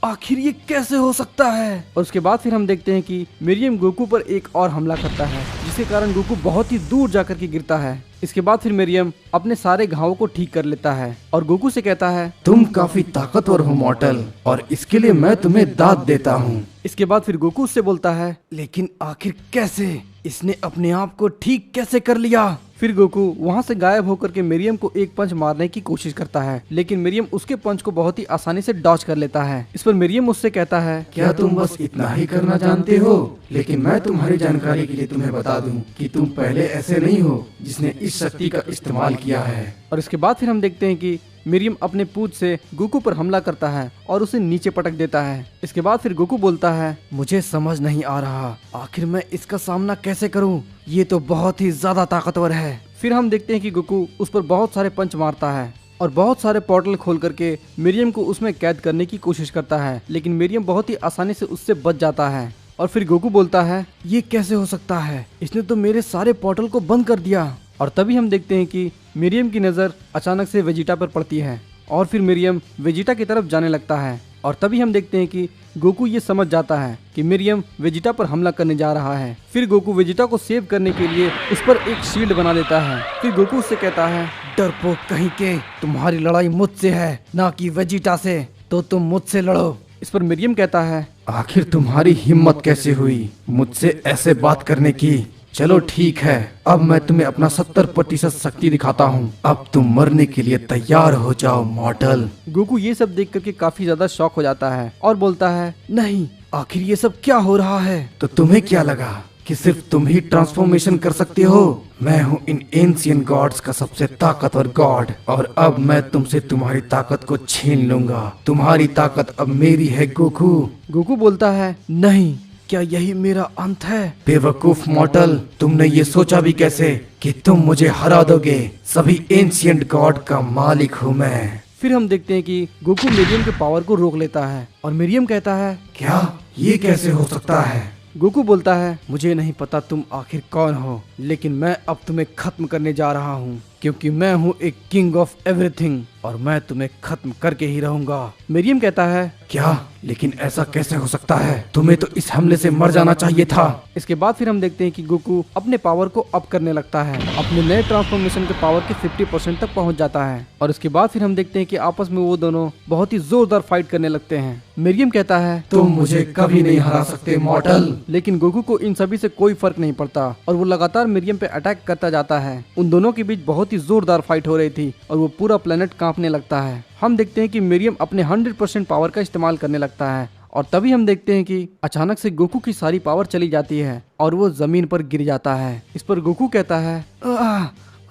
आखिर ये कैसे हो सकता है? और उसके बाद फिर हम देखते हैं कि मिरियम गोकू पर एक और हमला करता है, जिसके कारण गोकू बहुत ही दूर जाकर के गिरता है। इसके बाद फिर मिरियम अपने सारे घावों को ठीक कर लेता है और गोकू से कहता है, तुम काफी ताकतवर हो मॉर्टल, और इसके लिए मैं तुम्हें दाद देता हूँ। इसके बाद फिर गोकू उससे बोलता है, लेकिन आखिर कैसे? इसने अपने आप को ठीक कैसे कर लिया? फिर गोकू वहाँ से गायब होकर के मिरियम को एक पंच मारने की कोशिश करता है, लेकिन मिरियम उसके पंच को बहुत ही आसानी से डॉज कर लेता है। इस पर मिरियम उससे कहता है, क्या तुम बस इतना ही करना जानते हो? लेकिन मैं तुम्हारी जानकारी के लिए तुम्हें बता दूं कि तुम पहले ऐसे नहीं हो जिसने इस शक्ति का इस्तेमाल किया है। और इसके बाद फिर हम देखते हैं कि मिरियम अपने पूंछ से गोकू पर हमला करता है और उसे नीचे पटक देता है। इसके बाद फिर गोकू बोलता है, मुझे समझ नहीं आ रहा आखिर मैं इसका सामना कैसे करूं? ये तो बहुत ही ज्यादा ताकतवर है। फिर हम देखते हैं कि गोकू उस पर बहुत सारे पंच मारता है और बहुत सारे पोर्टल खोल करके मिरियम को उसमें कैद करने की कोशिश करता है, लेकिन मिरियम बहुत ही आसानी से उससे बच जाता है। और फिर गोकू बोलता है, ये कैसे हो सकता है? इसने तो मेरे सारे पोर्टल को बंद कर दिया। और तभी हम देखते हैं कि मिरियम की नज़र अचानक से वेजिटा पर पड़ती है और फिर मिरियम वेजिटा की तरफ जाने लगता है। और तभी हम देखते हैं कि गोकू ये समझ जाता है कि मिरियम वेजिटा पर हमला करने जा रहा है। फिर गोकू वेजिटा को सेव करने के लिए उस पर एक शील्ड बना देता है। फिर गोकू उससे कहता है, डरपोक कहीं के, तुम्हारी लड़ाई मुझसे है ना कि वेजिटा से, तो तुम मुझसे लड़ो। इस पर मिरियम कहता है, आखिर तुम्हारी हिम्मत कैसे हुई मुझसे ऐसे बात करने की? चलो ठीक है, अब मैं तुम्हें अपना 70% शक्ति दिखाता हूँ। अब तुम मरने के लिए तैयार हो जाओ मॉर्टल। गोकू ये सब देख करके काफी ज्यादा शॉक हो जाता है और बोलता है, नहीं, आखिर ये सब क्या हो रहा है? तो तुम्हें क्या लगा कि सिर्फ तुम ही ट्रांसफॉर्मेशन कर सकते हो? मैं हूँ इन एंशिएंट गॉड्स का सबसे ताकतवर गॉड, और अब मैं तुमसे तुम्हारी ताकत को छीन लूंगा। तुम्हारी ताकत अब मेरी है गोकू। गोकू बोलता है, नहीं, क्या यही मेरा अंत है? बेवकूफ मॉर्टल, तुमने ये सोचा भी कैसे कि तुम मुझे हरा दोगे? सभी एंशिएंट गॉड का मालिक हूँ मैं। फिर हम देखते हैं कि गोकू मिरियम के पावर को रोक लेता है और मिरियम कहता है, क्या ये कैसे हो सकता है? गोकू बोलता है, मुझे नहीं पता तुम आखिर कौन हो, लेकिन मैं अब तुम्हें खत्म करने जा रहा हूँ, क्योंकि मैं हूँ एक किंग ऑफ एवरीथिंग और मैं तुम्हें खत्म करके ही रहूंगा। मिरियम कहता है, क्या? लेकिन ऐसा कैसे हो सकता है? तुम्हें तो इस हमले से मर जाना चाहिए था। इसके बाद फिर हम देखते हैं कि गोकू अपने पावर को अप करने लगता है, अपने नए ट्रांसफॉर्मेशन के पावर के 50% तक पहुंच जाता है। और इसके बाद फिर हम देखते हैं कि आपस में वो दोनों बहुत ही जोरदार फाइट करने लगते हैं। मिरियम कहता है, तुम मुझे कभी नहीं हरा सकते मॉर्टल। लेकिन गोकू को इन सभी से कोई फर्क नहीं पड़ता और वो लगातार मिरियम पे अटैक करता जाता है। उन दोनों के बीच बहुत ही जोरदार फाइट हो रही थी और वो पूरा प्लेनेट कांपने लगता है। हम देखते हैं कि मिरियम अपने 100% पावर का इस्तेमाल करने लगता है और तभी हम देखते हैं कि अचानक से गोकू की सारी पावर चली जाती है और वो जमीन पर गिर जाता है। इस पर गोकू कहता है,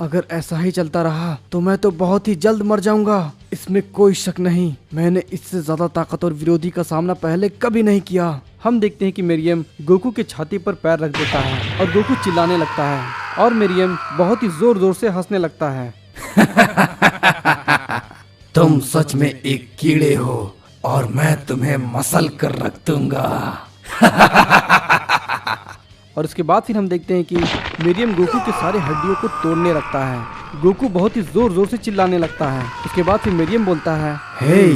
अगर ऐसा ही चलता रहा तो मैं तो बहुत ही जल्द मर जाऊंगा। इसमें कोई शक नहीं, मैंने इससे ज्यादा ताकतवर विरोधी का सामना पहले कभी नहीं किया। हम देखते हैं कि मिरियम गोकू के छाती पर पैर रख देता है और गोकू चिल्लाने लगता है और मिरियम बहुत ही जोर जोर से हंसने लगता है। तुम सच में एक कीड़े हो और मैं तुम्हें मसल कर रख दूंगा। और उसके बाद फिर हम देखते हैं कि मीरियम गोकू के सारे हड्डियों को तोड़ने लगता है। गोकू बहुत ही जोर जोर से चिल्लाने लगता है। उसके बाद फिर मीरियम बोलता है, हे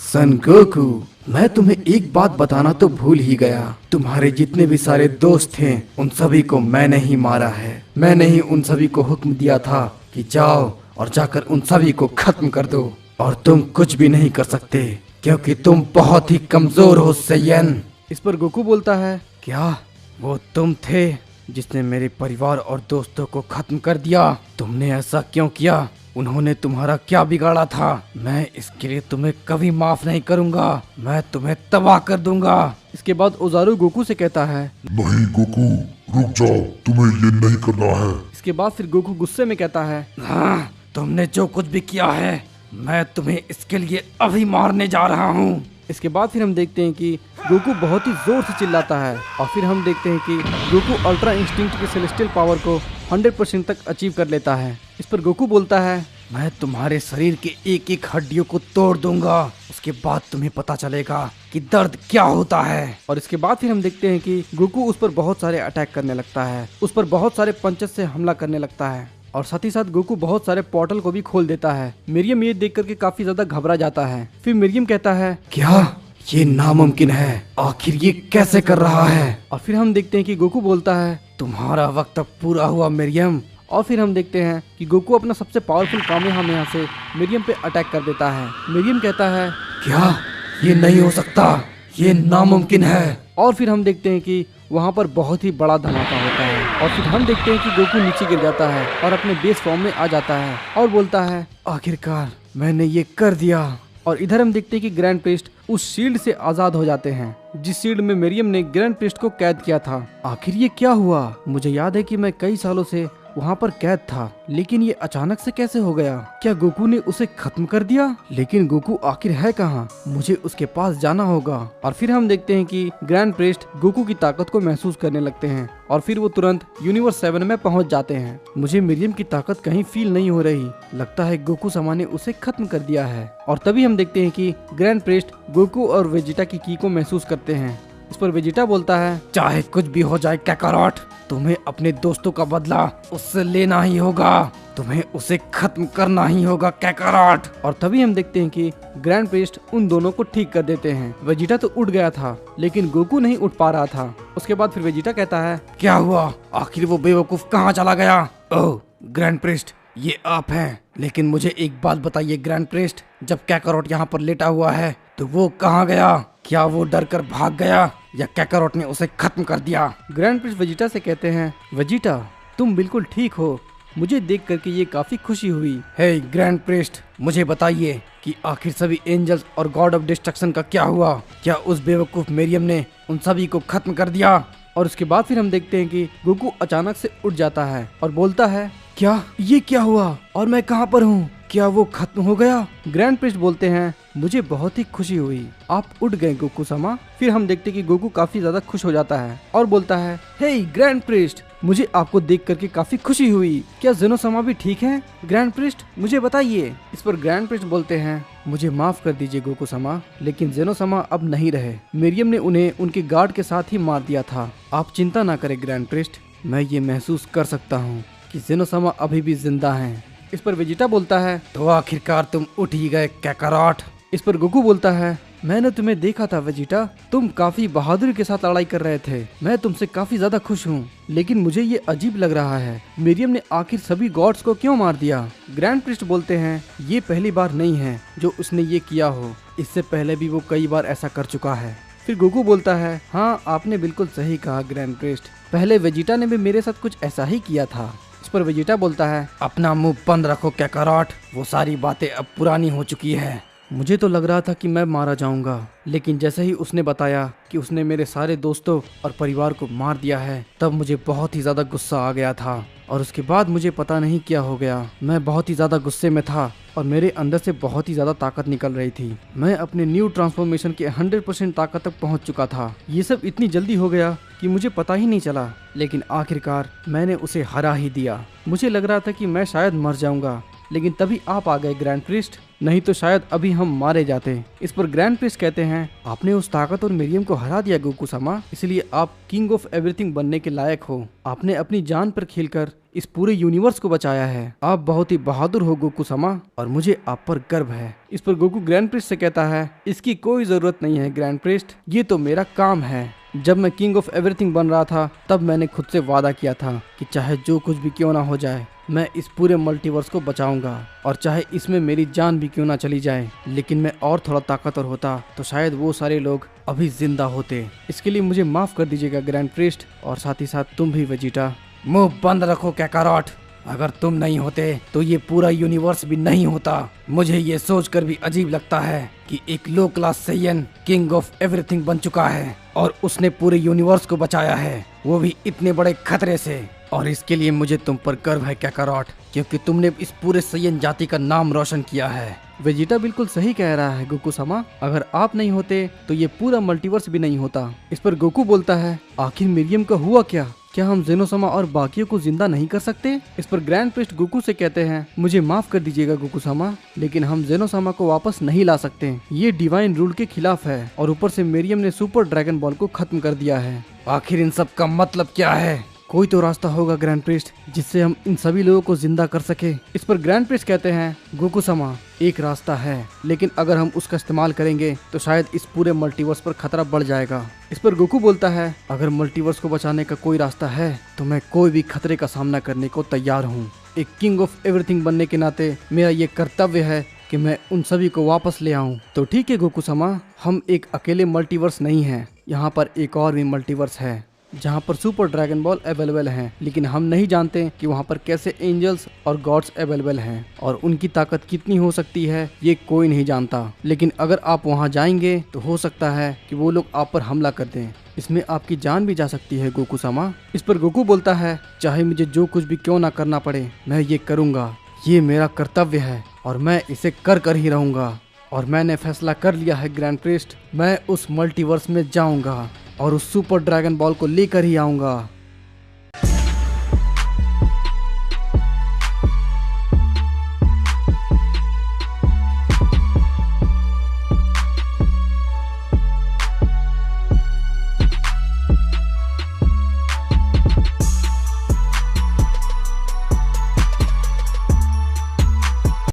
सन गोकू, मैं तुम्हें एक बात बताना तो भूल ही गया। तुम्हारे जितने भी सारे दोस्त थे उन सभी को मैंने ही मारा है। मैंने ही उन सभी को हुक्म दिया था कि जाओ और जाकर उन सभी को खत्म कर दो, और तुम कुछ भी नहीं कर सकते क्योंकि तुम बहुत ही कमजोर हो सैयन। इस पर गोकू बोलता है, क्या वो तुम थे जिसने मेरे परिवार और दोस्तों को खत्म कर दिया? तुमने ऐसा क्यों किया? उन्होंने तुम्हारा क्या बिगाड़ा था? मैं इसके लिए तुम्हें कभी माफ नहीं करूंगा। मैं तुम्हें तबाह कर दूंगा। इसके बाद ओजारू गोकू से कहता है, नहीं गोकू, रुक जाओ, तुम्हें ये नहीं करना है। इसके बाद फिर गोकू गुस्से में कहता है, हाँ, तुमने जो कुछ भी किया है मैं तुम्हें इसके लिए अभी मारने जा रहा हूँ। इसके बाद फिर हम देखते हैं कि गोकू बहुत ही जोर से चिल्लाता है और फिर हम देखते हैं कि गोकू अल्ट्रा इंस्टिंक्ट के सेलेस्टियल पावर को 100% तक अचीव कर लेता है। इस पर गोकू बोलता है, मैं तुम्हारे शरीर के एक एक हड्डियों को तोड़ दूंगा। उसके बाद तुम्हें पता चलेगा कि दर्द क्या होता है। और इसके बाद फिर हम देखते हैं कि गोकू उस पर बहुत सारे अटैक करने लगता है, उस पर बहुत सारे पंचेस से हमला करने लगता है और साथ ही साथ गोकू बहुत सारे पोर्टल को भी खोल देता है। मिरियम ये देख करके काफी ज्यादा घबरा जाता है। फिर मिरियम कहता है, क्या ये नामुमकिन है? आखिर ये कैसे कर रहा है? और फिर हम देखते हैं कि गोकू बोलता है, तुम्हारा वक्त अब पूरा हुआ मिरियम। और फिर हम देखते हैं कि गोकू अपना सबसे पावरफुल कामेहामेहा से मिरियम पे अटैक कर देता है। मिरियम कहता है, क्या ये नहीं हो सकता? ये नामुमकिन है। और फिर हम देखते हैं कि वहाँ पर बहुत ही बड़ा धमाका होता है और फिर हम देखते हैं कि गोकू नीचे गिर जाता है और अपने बेस फॉर्म में आ जाता है और बोलता है, आखिरकार मैंने ये कर दिया। और इधर हम देखते हैं कि ग्रैंड प्रिस्ट उस शील्ड से आजाद हो जाते हैं जिस शील्ड में मिरियम ने ग्रैंड प्रिस्ट को कैद किया था। आखिर ये क्या हुआ? मुझे याद है कि मैं कई सालों से वहाँ पर कैद था, लेकिन ये अचानक से कैसे हो गया? क्या गोकू ने उसे खत्म कर दिया? लेकिन गोकू आखिर है कहाँ? मुझे उसके पास जाना होगा। और फिर हम देखते हैं कि ग्रैंड प्रिस्ट गोकू की ताकत को महसूस करने लगते हैं और फिर वो तुरंत यूनिवर्स 7 में पहुँच जाते हैं। मुझे मिरियम की ताकत कहीं फील नहीं हो रही। लगता है गोकू सामा ने उसे खत्म कर दिया है। और तभी हम देखते हैं कि ग्रैंड प्रिस्ट गोकू और वेजिटा की को महसूस करते हैं। इस पर वेजिटा बोलता है, चाहे कुछ भी हो जाए काकारोट, तुम्हें अपने दोस्तों का बदला उससे लेना ही होगा। तुम्हें उसे खत्म करना ही होगा काकारोट। और तभी हम देखते हैं कि ग्रैंड प्रिस्ट उन दोनों को ठीक कर देते हैं। वेजिटा तो उठ गया था लेकिन गोकू नहीं उठ पा रहा था। उसके बाद फिर वेजिटा कहता है, क्या हुआ? आखिर वो बेवकूफ कहाँ चला गया? ओह ग्रैंड प्रिस्ट, ये आप हैं। लेकिन मुझे एक बात बताइए ग्रैंड प्रिस्ट, जब काकारोट यहाँ पर लेटा हुआ है तो वो कहाँ गया? क्या वो डर कर भाग गया या काकारोट ने उसे खत्म कर दिया? ग्रैंड प्रिस्ट वेजिटा से कहते हैं, वेजिटा तुम बिल्कुल ठीक हो। मुझे देख करके ये काफी खुशी हुई। हे ग्रैंड प्रिस्ट, मुझे बताइए कि आखिर सभी एंजल्स और गॉड ऑफ डिस्ट्रक्शन का क्या हुआ? क्या उस बेवकूफ मिरियम ने उन सभी को खत्म कर दिया? और उसके बाद फिर हम देखते हैं कि गोकू अचानक से उठ जाता है और बोलता है, क्या ये क्या हुआ और मैं कहाँ पर हूँ? क्या वो खत्म हो गया? ग्रैंड प्रिस्ट बोलते हैं, मुझे बहुत ही खुशी हुई, आप उठ गए गोकू सामा। फिर हम देखते कि गोकू काफी ज्यादा खुश हो जाता है और बोलता है, हे ग्रैंड प्रिस्ट, मुझे आपको देख करके काफी खुशी हुई। क्या जेनो सामा भी ठीक है? ग्रैंड प्रिस्ट मुझे बताइए। इस पर ग्रैंड प्रिस्ट बोलते हैं, मुझे माफ कर दीजिए गोकू सामा, लेकिन जेनो सामा अब नहीं रहे। मिरियम ने उन्हें उनके गार्ड के साथ ही मार दिया था। आप चिंता ना करें ग्रैंड प्रिस्ट, मैं ये महसूस कर सकता हूँ कि जेनो सामा अभी भी जिंदा हैं। इस पर वेजिटा बोलता है, तो आखिरकार तुम उठ ही गए काकारोट। इस पर गोकू बोलता है, मैंने तुम्हें देखा था वेजिटा, तुम काफी बहादुरी के साथ लड़ाई कर रहे थे। मैं तुमसे काफी ज्यादा खुश हूँ, लेकिन मुझे ये अजीब लग रहा है, मिरियम ने आखिर सभी गॉड्स को क्यों मार दिया? ग्रैंड प्रिस्ट बोलते हैं, ये पहली बार नहीं है जो उसने ये किया हो, इससे पहले भी वो कई बार ऐसा कर चुका है। फिर गोकू बोलता है, हाँ आपने बिल्कुल सही कहा ग्रैंड प्रिस्ट, पहले वेजिटा ने भी मेरे साथ कुछ ऐसा ही किया था। इस पर वेजिटा बोलता है, अपना मुंह बंद रखो काकारोट, वो सारी बातें अब पुरानी हो चुकी है। मुझे तो लग रहा था कि मैं मारा जाऊंगा, लेकिन जैसे ही उसने बताया कि उसने मेरे सारे दोस्तों और परिवार को मार दिया है, तब मुझे बहुत ही ज्यादा गुस्सा आ गया था। और उसके बाद मुझे पता नहीं क्या हो गया, मैं बहुत ही ज्यादा गुस्से में था और मेरे अंदर से बहुत ही ज्यादा ताकत निकल रही थी। मैं अपने न्यू ट्रांसफॉर्मेशन के 100% ताकत तक पहुंच चुका था। ये सब इतनी जल्दी हो गया कि मुझे पता ही नहीं चला, लेकिन आखिरकार मैंने उसे हरा ही दिया। मुझे लग रहा था कि मैं शायद मर जाऊंगा, लेकिन तभी आप आ गए ग्रैंड प्रिस्ट, नहीं तो शायद अभी हम मारे जाते। इस पर ग्रैंड प्रिस्ट कहते हैं, आपने उस ताकत और मिरियम को हरा दिया गोकू सामा, इसलिए आप किंग ऑफ एवरीथिंग बनने के लायक हो। आपने अपनी जान पर खेलकर इस पूरे यूनिवर्स को बचाया है। आप बहुत ही बहादुर हो गोकू सामा, और मुझे आप पर गर्व है। इस पर गोकू ग्रैंड प्रिस्ट से कहता है, इसकी कोई जरूरत नहीं है ग्रैंड प्रिस्ट, ये तो मेरा काम है। जब मैं किंग ऑफ एवरीथिंग बन रहा था तब मैंने खुद से वादा किया था कि चाहे जो कुछ भी क्यों ना हो जाए, मैं इस पूरे मल्टीवर्स को बचाऊंगा, और चाहे इसमें मेरी जान भी क्यों ना चली जाए। लेकिन मैं और थोड़ा ताकतवर होता तो शायद वो सारे लोग अभी जिंदा होते। इसके लिए मुझे माफ कर दीजिएगा ग्रैंड प्रिस्ट, और साथ ही साथ तुम भी वेजिटा। मुंह बंद रखो कैकारॉट, अगर तुम नहीं होते तो ये पूरा यूनिवर्स भी नहीं होता। मुझे ये सोचकर भी अजीब लगता है कि एक low class Saiyan king of everything बन चुका है और उसने पूरे यूनिवर्स को बचाया है, वो भी इतने बड़े खतरे से। और इसके लिए मुझे तुम पर गर्व है कैकारॉट, क्योंकि तुमने इस पूरे सैयन जाति का नाम रोशन किया है। वेजिटा बिल्कुल सही कह रहा है गोकू सामा, अगर आप नहीं होते तो ये पूरा मल्टीवर्स भी नहीं होता। इस पर गोकू बोलता है, आखिर मिरियम का हुआ क्या हम जेनोसामा और बाकियों को जिंदा नहीं कर सकते? इस पर ग्रैंड प्रिस्ट गोकू से कहते हैं, मुझे माफ कर दीजिएगा गोकू सामा, लेकिन हम जेनोसामा को वापस नहीं ला सकते। ये डिवाइन रूल के खिलाफ है, और ऊपर से मिरियम ने सुपर ड्रैगन बॉल को खत्म कर दिया है। आखिर इन सब का मतलब क्या है? कोई तो रास्ता होगा ग्रैंड प्रिस्ट, जिससे हम इन सभी लोगों को जिंदा कर सके। इस पर ग्रैंड प्रिस्ट कहते हैं, गोकू सामा, एक रास्ता है, लेकिन अगर हम उसका इस्तेमाल करेंगे तो शायद इस पूरे मल्टीवर्स पर खतरा बढ़ जाएगा। इस पर गोकू बोलता है, अगर मल्टीवर्स को बचाने का कोई रास्ता है तो मैं कोई भी खतरे का सामना करने को तैयार हूँ। एक किंग ऑफ एवरीथिंग बनने के नाते मेरा ये कर्तव्य है कि मैं उन सभी को वापस ले आऊं। तो ठीक है गोकू सामा, हम एक अकेले मल्टीवर्स नहीं हैं, यहाँ पर एक और भी मल्टीवर्स है जहाँ पर सुपर ड्रैगन बॉल अवेलेबल हैं, लेकिन हम नहीं जानते कि वहाँ पर कैसे एंजल्स और गॉड्स अवेलेबल हैं, और उनकी ताकत कितनी हो सकती है ये कोई नहीं जानता। लेकिन अगर आप वहाँ जाएंगे तो हो सकता है कि वो लोग आप पर हमला कर दें, इसमें आपकी जान भी जा सकती है गोकू सामा। इस पर गोकू बोलता है, चाहे मुझे जो कुछ भी क्यों ना करना पड़े मैं ये करूँगा, ये मेरा कर्तव्य है और मैं इसे कर ही रहूँगा। और मैंने फैसला कर लिया है ग्रैंड प्रिस्ट, मैं उस मल्टीवर्स में जाऊँगा और उस सुपर ड्रैगन बॉल को लेकर ही आऊँगा।